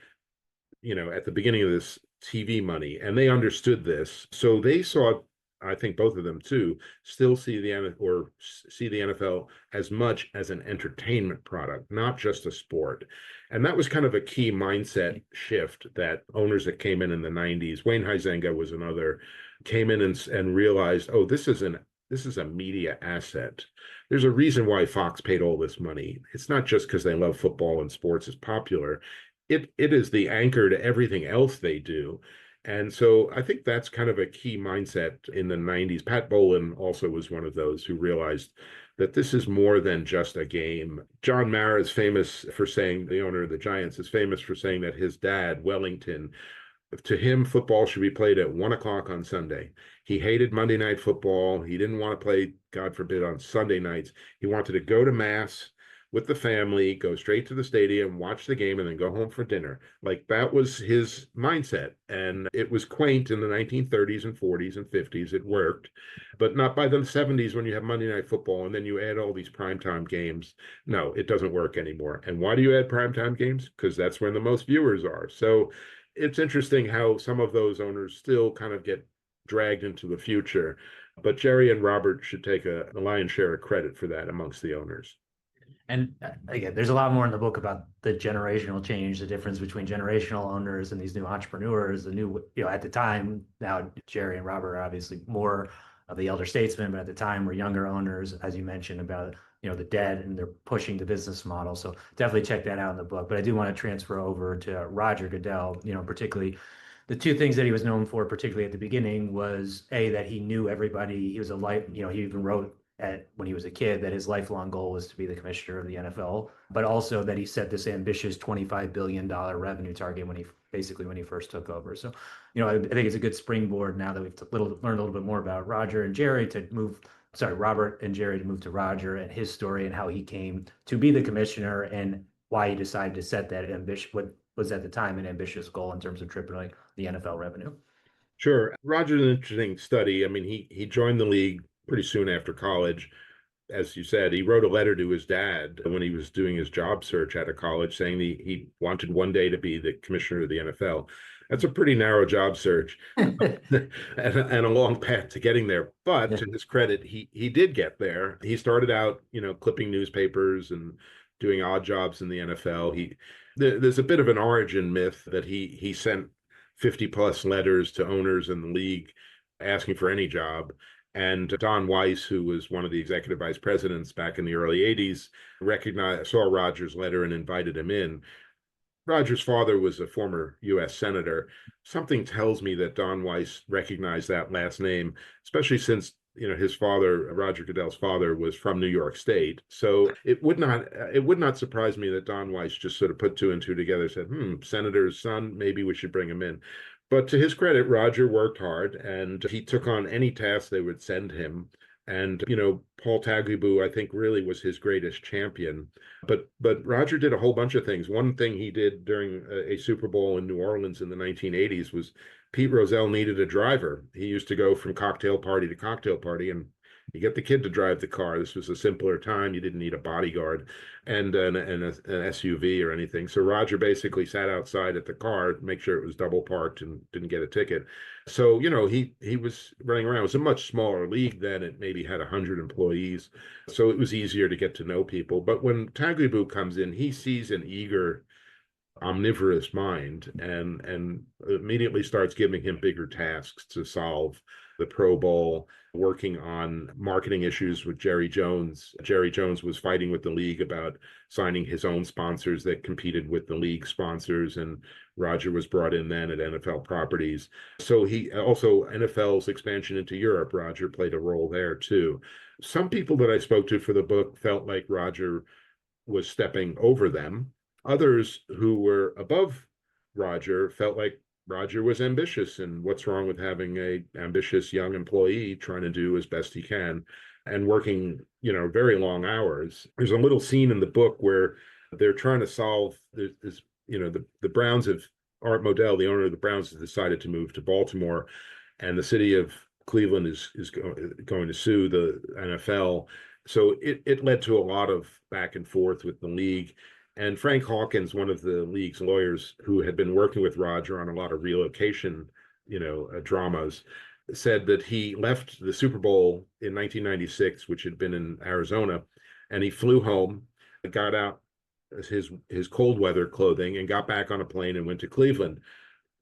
at the beginning of this TV money, and they understood this. So they saw, I think both of them too, still see the NFL as much as an entertainment product, not just a sport. And that was kind of a key mindset shift that owners that came in the 90s, Wayne Huizenga was another, came in and realized, oh, this is a media asset. There's a reason why Fox paid all this money. It's not just because they love football and sports is popular. It is the anchor to everything else they do. And so I think that's kind of a key mindset in the 90s. Pat Bolin also was one of those who realized that this is more than just a game. John Mara is famous for saying, the owner of the Giants is famous for saying that his dad, Wellington, to him, football should be played at 1 o'clock on Sunday. He hated Monday Night Football. He didn't want to play, God forbid, on Sunday nights. He wanted to go to mass with the family, go straight to the stadium, watch the game, and then go home for dinner. Like, that was his mindset. And it was quaint in the 1930s and 40s and 50s. It worked, but not by the 70s when you have Monday Night Football and then you add all these primetime games. No, it doesn't work anymore. And why do you add primetime games? Because that's when the most viewers are. So it's interesting how some of those owners still kind of get dragged into the future. But Jerry and Robert should take a lion's share of credit for that amongst the owners. And again, there's a lot more in the book about the generational change, the difference between generational owners and these new entrepreneurs, the new, at the time, now Jerry and Robert are obviously more of the elder statesmen, but at the time were younger owners, as you mentioned, about, the debt, and they're pushing the business model. So definitely check that out in the book. But I do want to transfer over to Roger Goodell, particularly the two things that he was known for, particularly at the beginning, was that he knew everybody. He was he even wrote when he was a kid that his lifelong goal was to be the commissioner of the NFL, but also that he set this ambitious $25 billion revenue target when he first took over. So, I think it's a good springboard now that we've learned a little bit more about Robert and Jerry to move to Roger and his story and how he came to be the commissioner and why he decided to set that what was at the time an ambitious goal in terms of tripling the NFL revenue. Sure. Roger's an interesting study. I mean, he joined the league pretty soon after college. As you said, he wrote a letter to his dad when he was doing his job search out of college saying he wanted one day to be the commissioner of the NFL. That's a pretty narrow job search and a long path to getting there. But to his credit, he did get there. He started out, clipping newspapers and doing odd jobs in the NFL. There's a bit of an origin myth that he sent 50 plus letters to owners in the league asking for any job. And Don Weiss, who was one of the executive vice presidents back in the early 80s, saw Roger's letter and invited him in. Roger's father was a former U.S. senator. Something tells me that Don Weiss recognized that last name, especially since his father, Roger Goodell's father, was from New York State. So it would not surprise me that Don Weiss just sort of put two and two together, said, senator's son, maybe we should bring him in. But to his credit, Roger worked hard and he took on any task they would send him. And Paul Tagliabue, I think, really was his greatest champion. But Roger did a whole bunch of things. One thing he did during a Super Bowl in New Orleans in the 1980s was Pete Rozelle needed a driver. He used to go from cocktail party to cocktail party, and you get the kid to drive the car. This was a simpler time. You didn't need a bodyguard and an SUV or anything. So Roger basically sat outside at the car, make sure it was double parked and didn't get a ticket. So, he was running around. It was a much smaller league then. It maybe had 100 employees. So it was easier to get to know people. But when Tagliabue comes in, he sees an eager, omnivorous mind and immediately starts giving him bigger tasks to solve. The Pro Bowl, working on marketing issues with Jerry Jones. Jerry Jones was fighting with the league about signing his own sponsors that competed with the league sponsors, and Roger was brought in then at N.F.L. properties. So he also, N.F.L's expansion into Europe, Roger played a role there too. Some people that I spoke to for the book felt like Roger was stepping over them. Others who were above Roger felt like Roger was ambitious, and what's wrong with having a ambitious young employee trying to do as best he can and working, very long hours. There's a little scene in the book where they're trying to solve this, the Browns have Art Modell, the owner of the Browns, has decided to move to Baltimore, and the city of Cleveland is going to sue the NFL. So it led to a lot of back and forth with the league. And Frank Hawkins, one of the league's lawyers who had been working with Roger on a lot of relocation, dramas, said that he left the Super Bowl in 1996, which had been in Arizona, and he flew home, got out his cold weather clothing, and got back on a plane and went to Cleveland.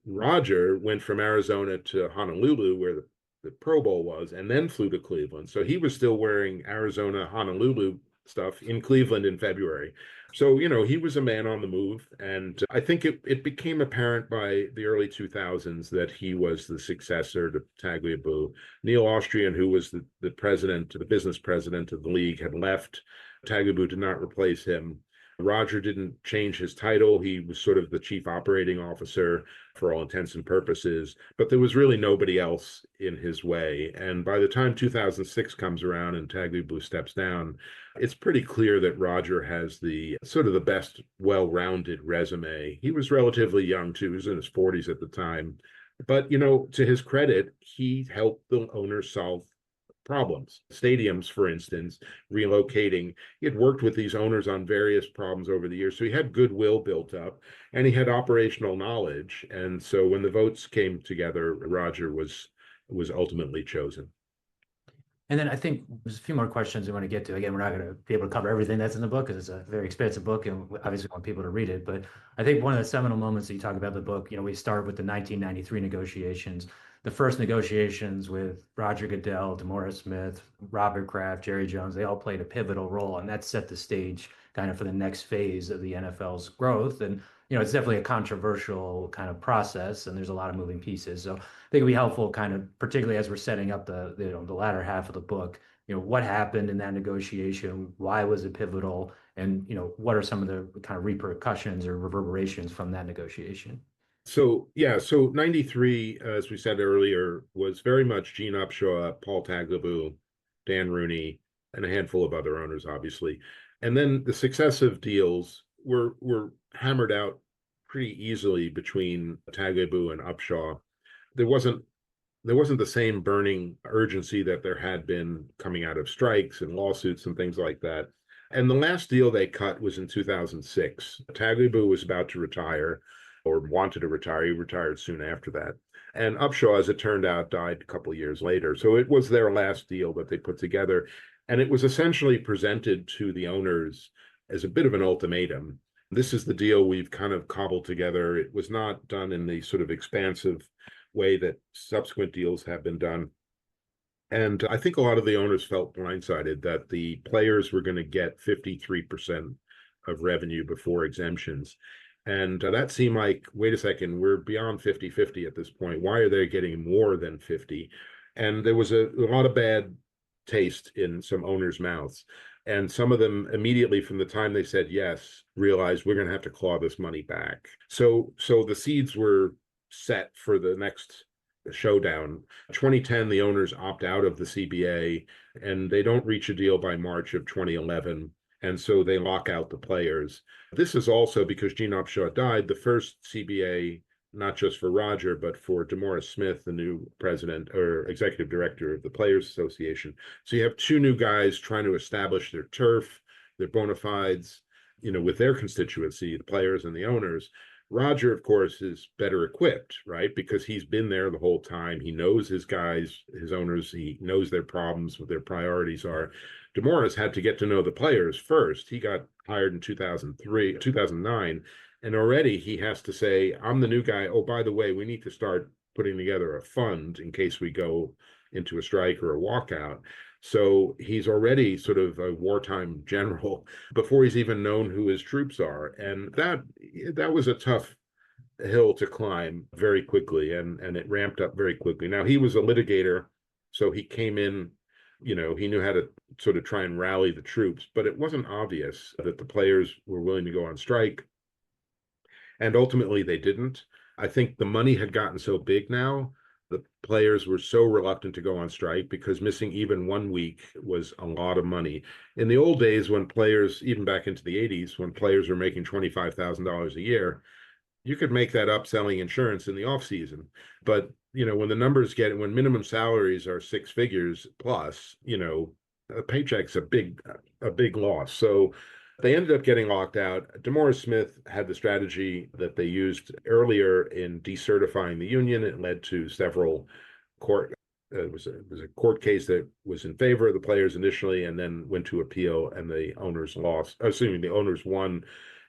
Roger went from Arizona to Honolulu, where the Pro Bowl was, and then flew to Cleveland. So he was still wearing Arizona, Honolulu stuff in Cleveland in February. So, he was a man on the move. And I think it became apparent by the early 2000s that he was the successor to Tagliabue. Neil Austrian, who was the president, the business president of the league, had left. Tagliabue did not replace him. Roger didn't change his title. He was sort of the chief operating officer for all intents and purposes, but there was really nobody else in his way. And by the time 2006 comes around and Tagliabue steps down, it's pretty clear that Roger has the sort of the best well-rounded resume. He was relatively young too. He was in his 40s at the time. But, to his credit, he helped the owners solve problems. Stadiums, for instance, relocating. He had worked with these owners on various problems over the years. So he had goodwill built up and he had operational knowledge. And so when the votes came together, Roger was ultimately chosen. And then I think there's a few more questions we want to get to. Again, we're not going to be able to cover everything that's in the book because it's a very expansive book and we obviously want people to read it. But I think one of the seminal moments that you talk about in the book, we start with the 1993 negotiations. The first negotiations with Roger Goodell, DeMaurice Smith, Robert Kraft, Jerry Jones, they all played a pivotal role, and that set the stage kind of for the next phase of the NFL's growth. And it's definitely a controversial kind of process, and there's a lot of moving pieces. So I think it'd be helpful, kind of, particularly as we're setting up the latter half of the book. What happened in that negotiation? Why was it pivotal? And what are some of the kind of repercussions or reverberations from that negotiation? So, yeah, so 93, as we said earlier, was very much Gene Upshaw, Paul Tagliabue, Dan Rooney, and a handful of other owners, obviously. And then the successive deals were hammered out pretty easily between Tagliabue and Upshaw. There wasn't the same burning urgency that there had been coming out of strikes and lawsuits and things like that. And the last deal they cut was in 2006. Tagliabue was about to retire or wanted to retire. He retired soon after that. And Upshaw, as it turned out, died a couple of years later. So it was their last deal that they put together. And it was essentially presented to the owners as a bit of an ultimatum. This is the deal we've kind of cobbled together. It was not done in the sort of expansive way that subsequent deals have been done. And I think a lot of the owners felt blindsided that the players were going to get 53% of revenue before exemptions. And that seemed like, wait a second, we're beyond 50-50 at this point. Why are they getting more than 50? And there was a lot of bad taste in some owners' mouths. And some of them immediately from the time they said yes, realized we're going to have to claw this money back. So the seeds were set for the next showdown. 2010, the owners opt out of the CBA and they don't reach a deal by March of 2011. And so they lock out the players. This is also because Gene Upshaw died, the first CBA, not just for Roger, but for DeMaurice Smith, the new president or executive director of the Players Association. So you have two new guys trying to establish their turf, their bona fides, with their constituency, the players and the owners. Roger, of course, is better equipped, right? Because he's been there the whole time. He knows his guys, his owners, he knows their problems, what their priorities are. DeMaurice had to get to know the players first. He got hired in 2003, 2009, and already he has to say, I'm the new guy. Oh, by the way, we need to start putting together a fund in case we go into a strike or a walkout. So he's already sort of a wartime general before he's even known who his troops are. And that was a tough hill to climb very quickly, and it ramped up very quickly. Now he was a litigator, so he came in, he knew how to sort of try and rally the troops, but it wasn't obvious that the players were willing to go on strike. And ultimately they didn't. I think the money had gotten so big now, the players were so reluctant to go on strike because missing even 1 week was a lot of money. In the old days, when players, even back into the 80s, when players were making $25,000 a year, you could make that up selling insurance in the off season. But, when the numbers when minimum salaries are six figures plus, a paycheck's a big loss. So they ended up getting locked out. DeMaurice Smith had the strategy that they used earlier in decertifying the union. It led to several court. It was a court case that was in favor of the players initially, and then went to appeal, and the owners lost. Assuming the owners won,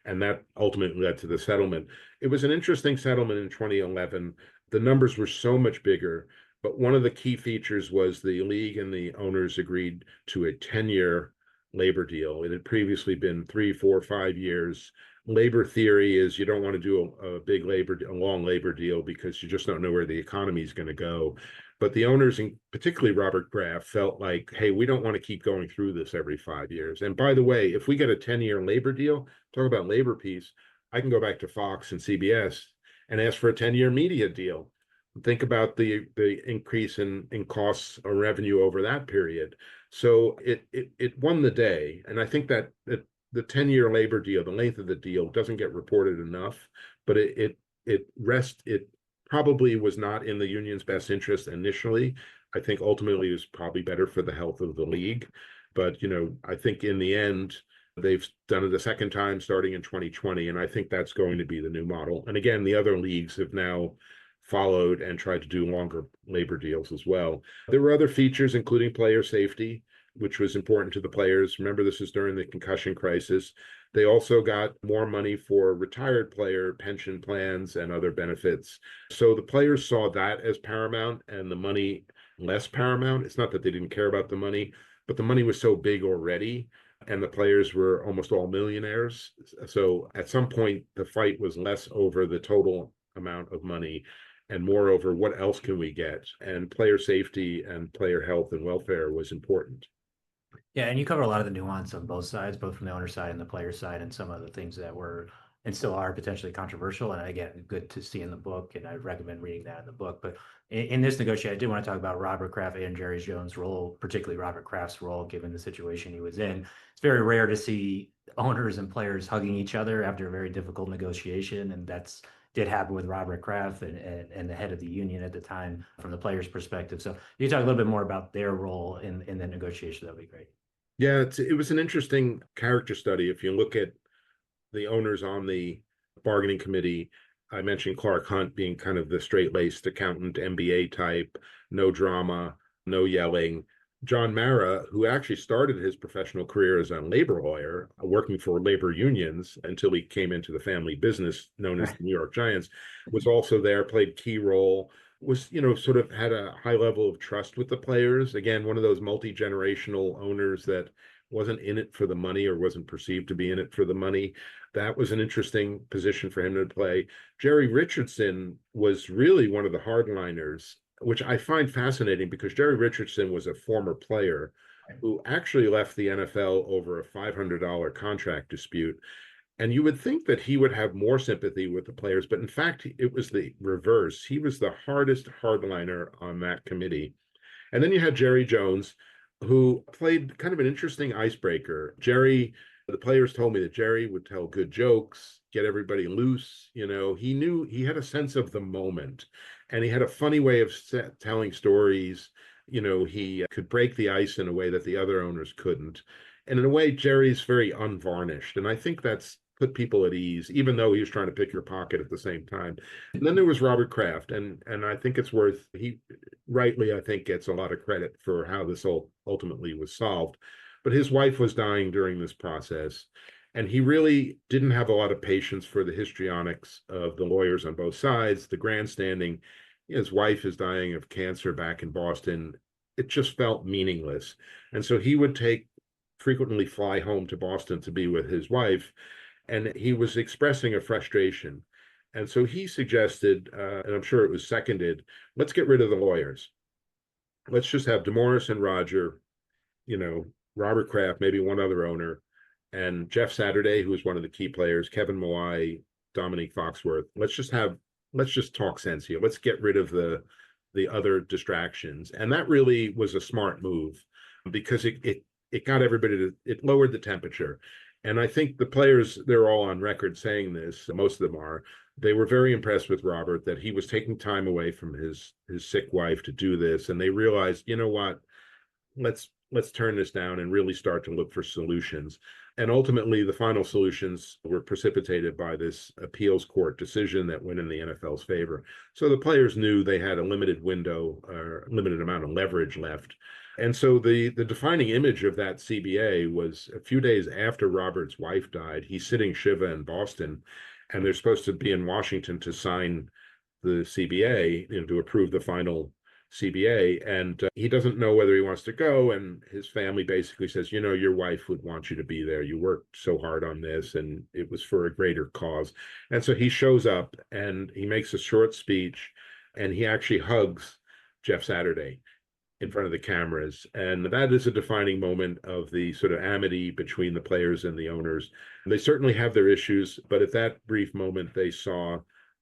and that ultimately led to the settlement. It was an interesting settlement in 2011. The numbers were so much bigger, but one of the key features was the league and the owners agreed to a 10-year labor deal. It had previously been 3, 4, 5 years. Labor theory is you don't want to do a long labor deal because you just don't know where the economy is going to go. But the owners, and particularly Robert Kraft, felt like, hey, we don't want to keep going through this every 5 years. And by the way, if we get a 10-year labor deal, talk about labor peace, I can go back to Fox and CBS and ask for a 10-year media deal. Think about the increase in costs or revenue over that period. So it won the day. And I think that the 10-year labor deal, the length of the deal, doesn't get reported enough, but it probably was not in the union's best interest initially. I think ultimately it was probably better for the health of the league. But, I think in the end, they've done it a second time starting in 2020, and I think that's going to be the new model. And again, the other leagues have now followed and tried to do longer labor deals as well. There were other features, including player safety, which was important to the players. Remember, this is during the concussion crisis. They also got more money for retired player pension plans and other benefits. So the players saw that as paramount and the money less paramount. It's not that they didn't care about the money, but the money was so big already, and the players were almost all millionaires. So at some point, the fight was less over the total amount of money and moreover, what else can we get? And player safety and player health and welfare was important. Yeah, and you cover a lot of the nuance on both sides, both from the owner side and the player side, and some of the things that were and still are potentially controversial. And again, good to see in the book, and I recommend reading that in the book. But in this negotiation, I do want to talk about Robert Kraft and Jerry Jones' role, particularly Robert Kraft's role, given the situation he was in. It's very rare to see owners and players hugging each other after a very difficult negotiation, and that's did happen with Robert Kraft and the head of the union at the time from the players' perspective. So you talk a little bit more about their role in the negotiation, that would be great. Yeah, it was an interesting character study. If you look at the owners on the bargaining committee, I mentioned Clark Hunt being kind of the straight-laced accountant, MBA type, no drama, no yelling. John Mara, who actually started his professional career as a labor lawyer, working for labor unions until he came into the family business known as the New York Giants, was also there, played key role, was, sort of had a high level of trust with the players. Again, one of those multi-generational owners that wasn't in it for the money or wasn't perceived to be in it for the money. That was an interesting position for him to play. Jerry Richardson was really one of the hardliners, which I find fascinating because Jerry Richardson was a former player who actually left the NFL over a $500 contract dispute. And you would think that he would have more sympathy with the players, but in fact, it was the reverse. He was the hardest hardliner on that committee. And then you had Jerry Jones, who played kind of an interesting icebreaker. The players told me that Jerry would tell good jokes, get everybody loose. He knew he had a sense of the moment and he had a funny way of telling stories. He could break the ice in a way that the other owners couldn't. And in a way, Jerry's very unvarnished. And I think that's put people at ease, even though he was trying to pick your pocket at the same time. And then there was Robert Kraft, and I think it's worth he rightly, I think, gets a lot of credit for how this ultimately was solved. But his wife was dying during this process, and he really didn't have a lot of patience for the histrionics of the lawyers on both sides, the grandstanding. His wife is dying of cancer back in Boston. It just felt meaningless. And so he would frequently fly home to Boston to be with his wife, and he was expressing a frustration. And so he suggested, and I'm sure it was seconded, let's get rid of the lawyers. Let's just have DeMorris and Roger, Robert Kraft, maybe one other owner, and Jeff Saturday, who was one of the key players, Kevin Malai, Dominique Foxworth. Let's just talk sense here. Let's get rid of the other distractions. And that really was a smart move because it got everybody it lowered the temperature. And I think the players, they're all on record saying this, most of them are, they were very impressed with Robert, that he was taking time away from his sick wife to do this. And they realized, you know what, let's turn this down and really start to look for solutions. And ultimately, the final solutions were precipitated by this appeals court decision that went in the NFL's favor. So the players knew they had a limited window or limited amount of leverage left. And so the defining image of that CBA was a few days after Robert's wife died. He's sitting Shiva in Boston, and they're supposed to be in Washington to sign the CBA, to approve the final CBA. And he doesn't know whether he wants to go. And his family basically says, your wife would want you to be there. You worked so hard on this, and it was for a greater cause. And so he shows up and he makes a short speech, and he actually hugs Jeff Saturday in front of the cameras. And that is a defining moment of the sort of amity between the players and the owners. They certainly have their issues, but at that brief moment, they saw,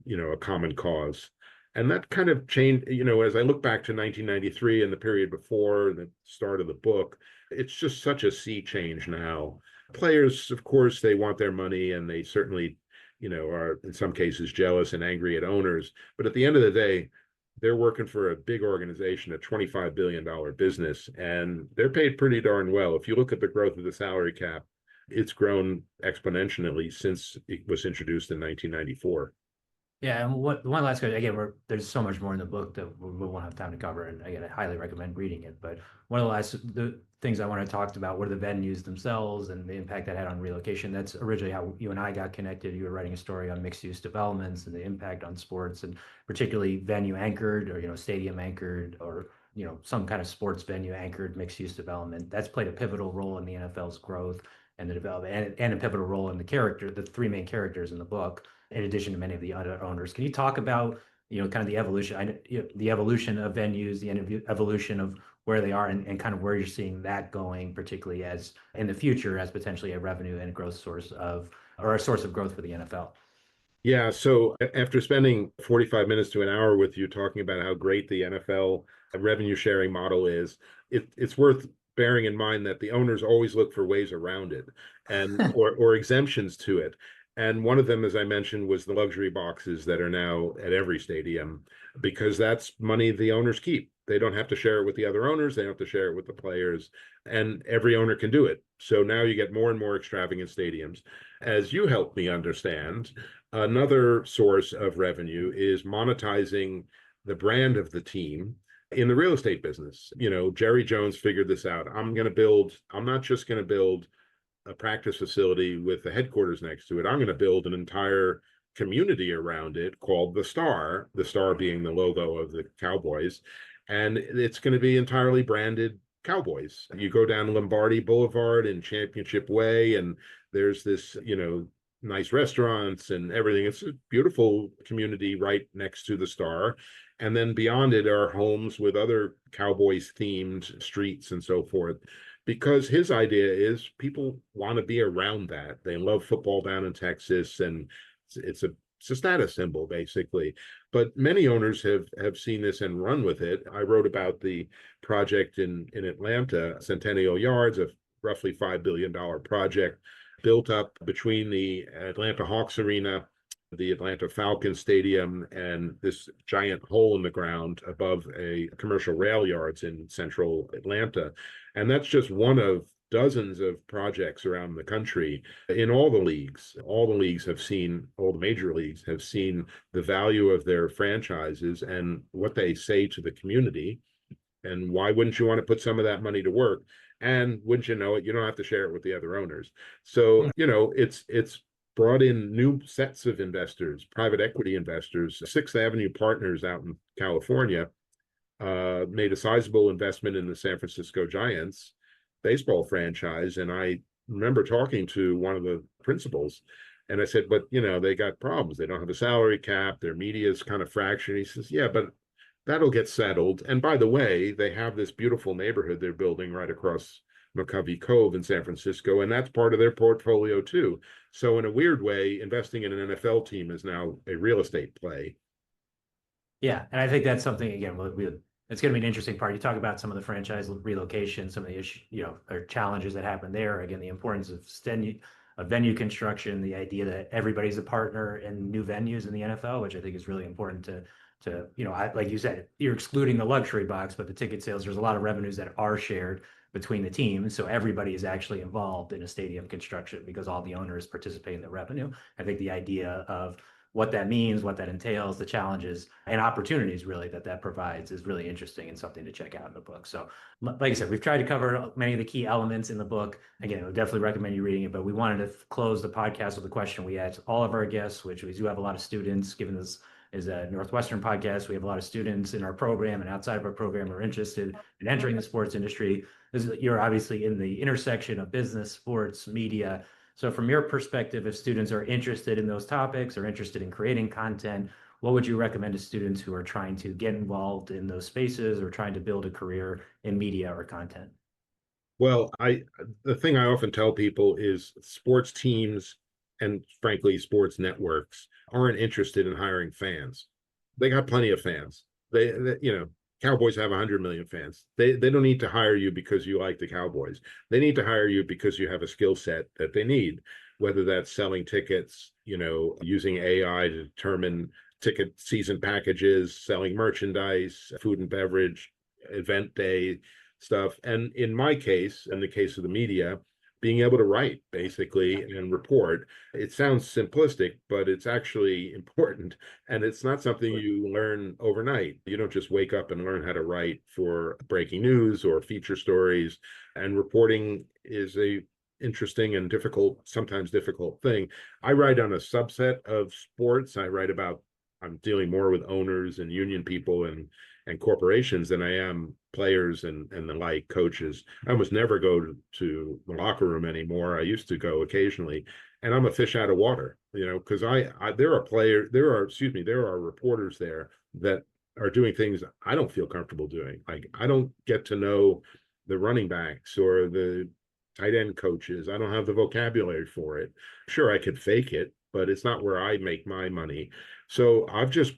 a common cause. And that kind of changed, as I look back to 1993 and the period before the start of the book, it's just such a sea change now. Players, of course, they want their money, and they certainly, are in some cases jealous and angry at owners. But at the end of the day, they're working for a big organization, a $25 billion business, and they're paid pretty darn well. If you look at the growth of the salary cap, it's grown exponentially since it was introduced in 1994. Yeah, and one last question. Again, there's so much more in the book that we won't have time to cover, and again, I highly recommend reading it. But one of the things I want to talk about were the venues themselves and the impact that had on relocation. That's originally how you and I got connected. You were writing a story on mixed-use developments and the impact on sports, and particularly venue anchored or stadium anchored or some kind of sports venue anchored mixed-use development. That's played a pivotal role in the NFL's growth and the development, and a pivotal role in the three main characters in the book, in addition to many of the other owners. Can you talk about, kind of the evolution, the evolution of venues, the evolution of where they are, and kind of where you're seeing that going, particularly as in the future as potentially a revenue and growth source or a source of growth for the NFL? Yeah, so after spending 45 minutes to an hour with you talking about how great the NFL revenue sharing model is, it's worth bearing in mind that the owners always look for ways around it and or exemptions to it. And one of them, as I mentioned, was the luxury boxes that are now at every stadium, because that's money the owners keep. They don't have to share it with the other owners. They don't have to share it with the players, and every owner can do it. So now you get more and more extravagant stadiums. As you helped me understand, another source of revenue is monetizing the brand of the team in the real estate business. Jerry Jones figured this out. I'm not just going to build a practice facility with the headquarters next to it. I'm going to build an entire community around it called the Star being the logo of the Cowboys. And it's going to be entirely branded Cowboys. You go down Lombardi Boulevard and Championship Way, and there's this, nice restaurants and everything. It's a beautiful community right next to the Star. And then beyond it are homes with other Cowboys themed streets and so forth. Because his idea is people want to be around that. They love football down in Texas, and it's a it's a status symbol basically. But many owners have seen this and run with it. I wrote about the project in Atlanta, Centennial Yards, a roughly $5 billion project built up between the Atlanta Hawks Arena, the Atlanta Falcons Stadium, and this giant hole in the ground above a commercial rail yards in central Atlanta. And that's just one of dozens of projects around the country in all the leagues. All the leagues have seen, all the major leagues have seen the value of their franchises and what they say to the community. And why wouldn't you want to put some of that money to work? And wouldn't you know it, you don't have to share it with the other owners. So, it's brought in new sets of investors, private equity investors. Sixth Avenue Partners out in California made a sizable investment in the San Francisco Giants baseball franchise. And I remember talking to one of the principals, and I said, but they got problems. They don't have a salary cap. Their media is kind of fractured. He says, yeah, but that'll get settled. And by the way, they have this beautiful neighborhood they're building right across McCovey Cove in San Francisco, and that's part of their portfolio too. So in a weird way, investing in an NFL team is now a real estate play. Yeah, and I think that's something again. It's going to be an interesting part. You talk about some of the franchise relocation, some of the issues, or challenges that happen there. Again, the importance of venue construction, the idea that everybody's a partner in new venues in the NFL, which I think is really important like you said, you're excluding the luxury box, but the ticket sales, there's a lot of revenues that are shared between the teams. So everybody is actually involved in a stadium construction because all the owners participate in the revenue. I think the idea of what that means, what that entails, the challenges and opportunities really that provides is really interesting and something to check out in the book. So like I said, we've tried to cover many of the key elements in the book. Again, I would definitely recommend you reading it, but we wanted to close the podcast with a question we asked all of our guests, which we do have a lot of students, given this is a Northwestern podcast. We have a lot of students in our program and outside of our program who are interested in entering the sports industry. You're obviously in the intersection of business, sports, media. So from your perspective, if students are interested in those topics or interested in creating content, what would you recommend to students who are trying to get involved in those spaces or trying to build a career in media or content? Well, the thing I often tell people is sports teams and frankly sports networks aren't interested in hiring fans. They got plenty of fans. Cowboys have 100 million fans. They don't need to hire you because you like the Cowboys. They need to hire you because you have a skill set that they need, whether that's selling tickets, using AI to determine ticket season packages, selling merchandise, food and beverage, event day stuff. And in my case, in the case of the media, being able to write basically and report. It sounds simplistic, but it's actually important. And it's not something you learn overnight. You don't just wake up and learn how to write for breaking news or feature stories. And reporting is a interesting and sometimes difficult thing. I write on a subset of sports. I'm dealing more with owners and union people and corporations than I am players and the like, coaches. I almost never go to the locker room anymore. I used to go occasionally, and I'm a fish out of water, because there are reporters there that are doing things I don't feel comfortable doing. Like I don't get to know the running backs or the tight end coaches. I don't have the vocabulary for it. Sure, I could fake it, but it's not where I make my money. So I've just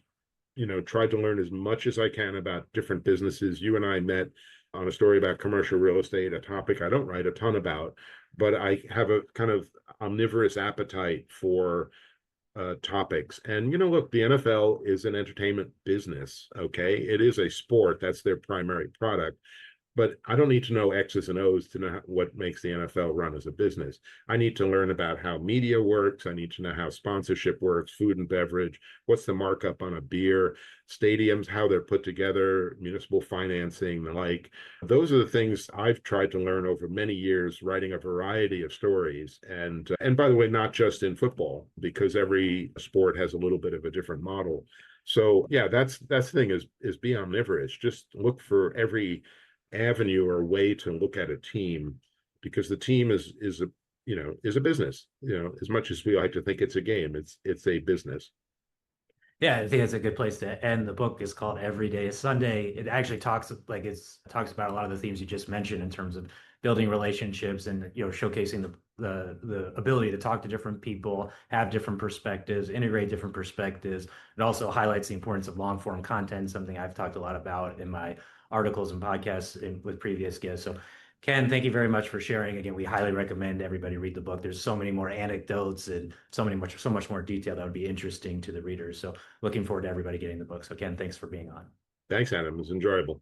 tried to learn as much as I can about different businesses. You and I met on a story about commercial real estate, a topic I don't write a ton about, but I have a kind of omnivorous appetite for topics. And, look, the NFL is an entertainment business, okay? It is a sport. That's their primary product. But I don't need to know X's and O's to know what makes the NFL run as a business. I need to learn about how media works. I need to know how sponsorship works, food and beverage, what's the markup on a beer, stadiums, how they're put together, municipal financing, the like. Those are the things I've tried to learn over many years, writing a variety of stories. And by the way, not just in football, because every sport has a little bit of a different model. So yeah, that's the thing is be omnivorous. Just look for every avenue or way to look at a team, because the team is a is a business. As much as we like to think it's a game, it's a business. Yeah, I think it's a good place to end. The book is called Every Day is Sunday. It actually talks about a lot of the themes you just mentioned in terms of building relationships and showcasing the ability to talk to different people, have different perspectives, integrate different perspectives. It also highlights the importance of long form content, something I've talked a lot about in my articles and podcasts with previous guests. So Ken, thank you very much for sharing. Again, we highly recommend everybody read the book. There's so many more anecdotes and so much more detail that would be interesting to the readers. So looking forward to everybody getting the book. So Ken, thanks for being on. Thanks, Adam. It was enjoyable.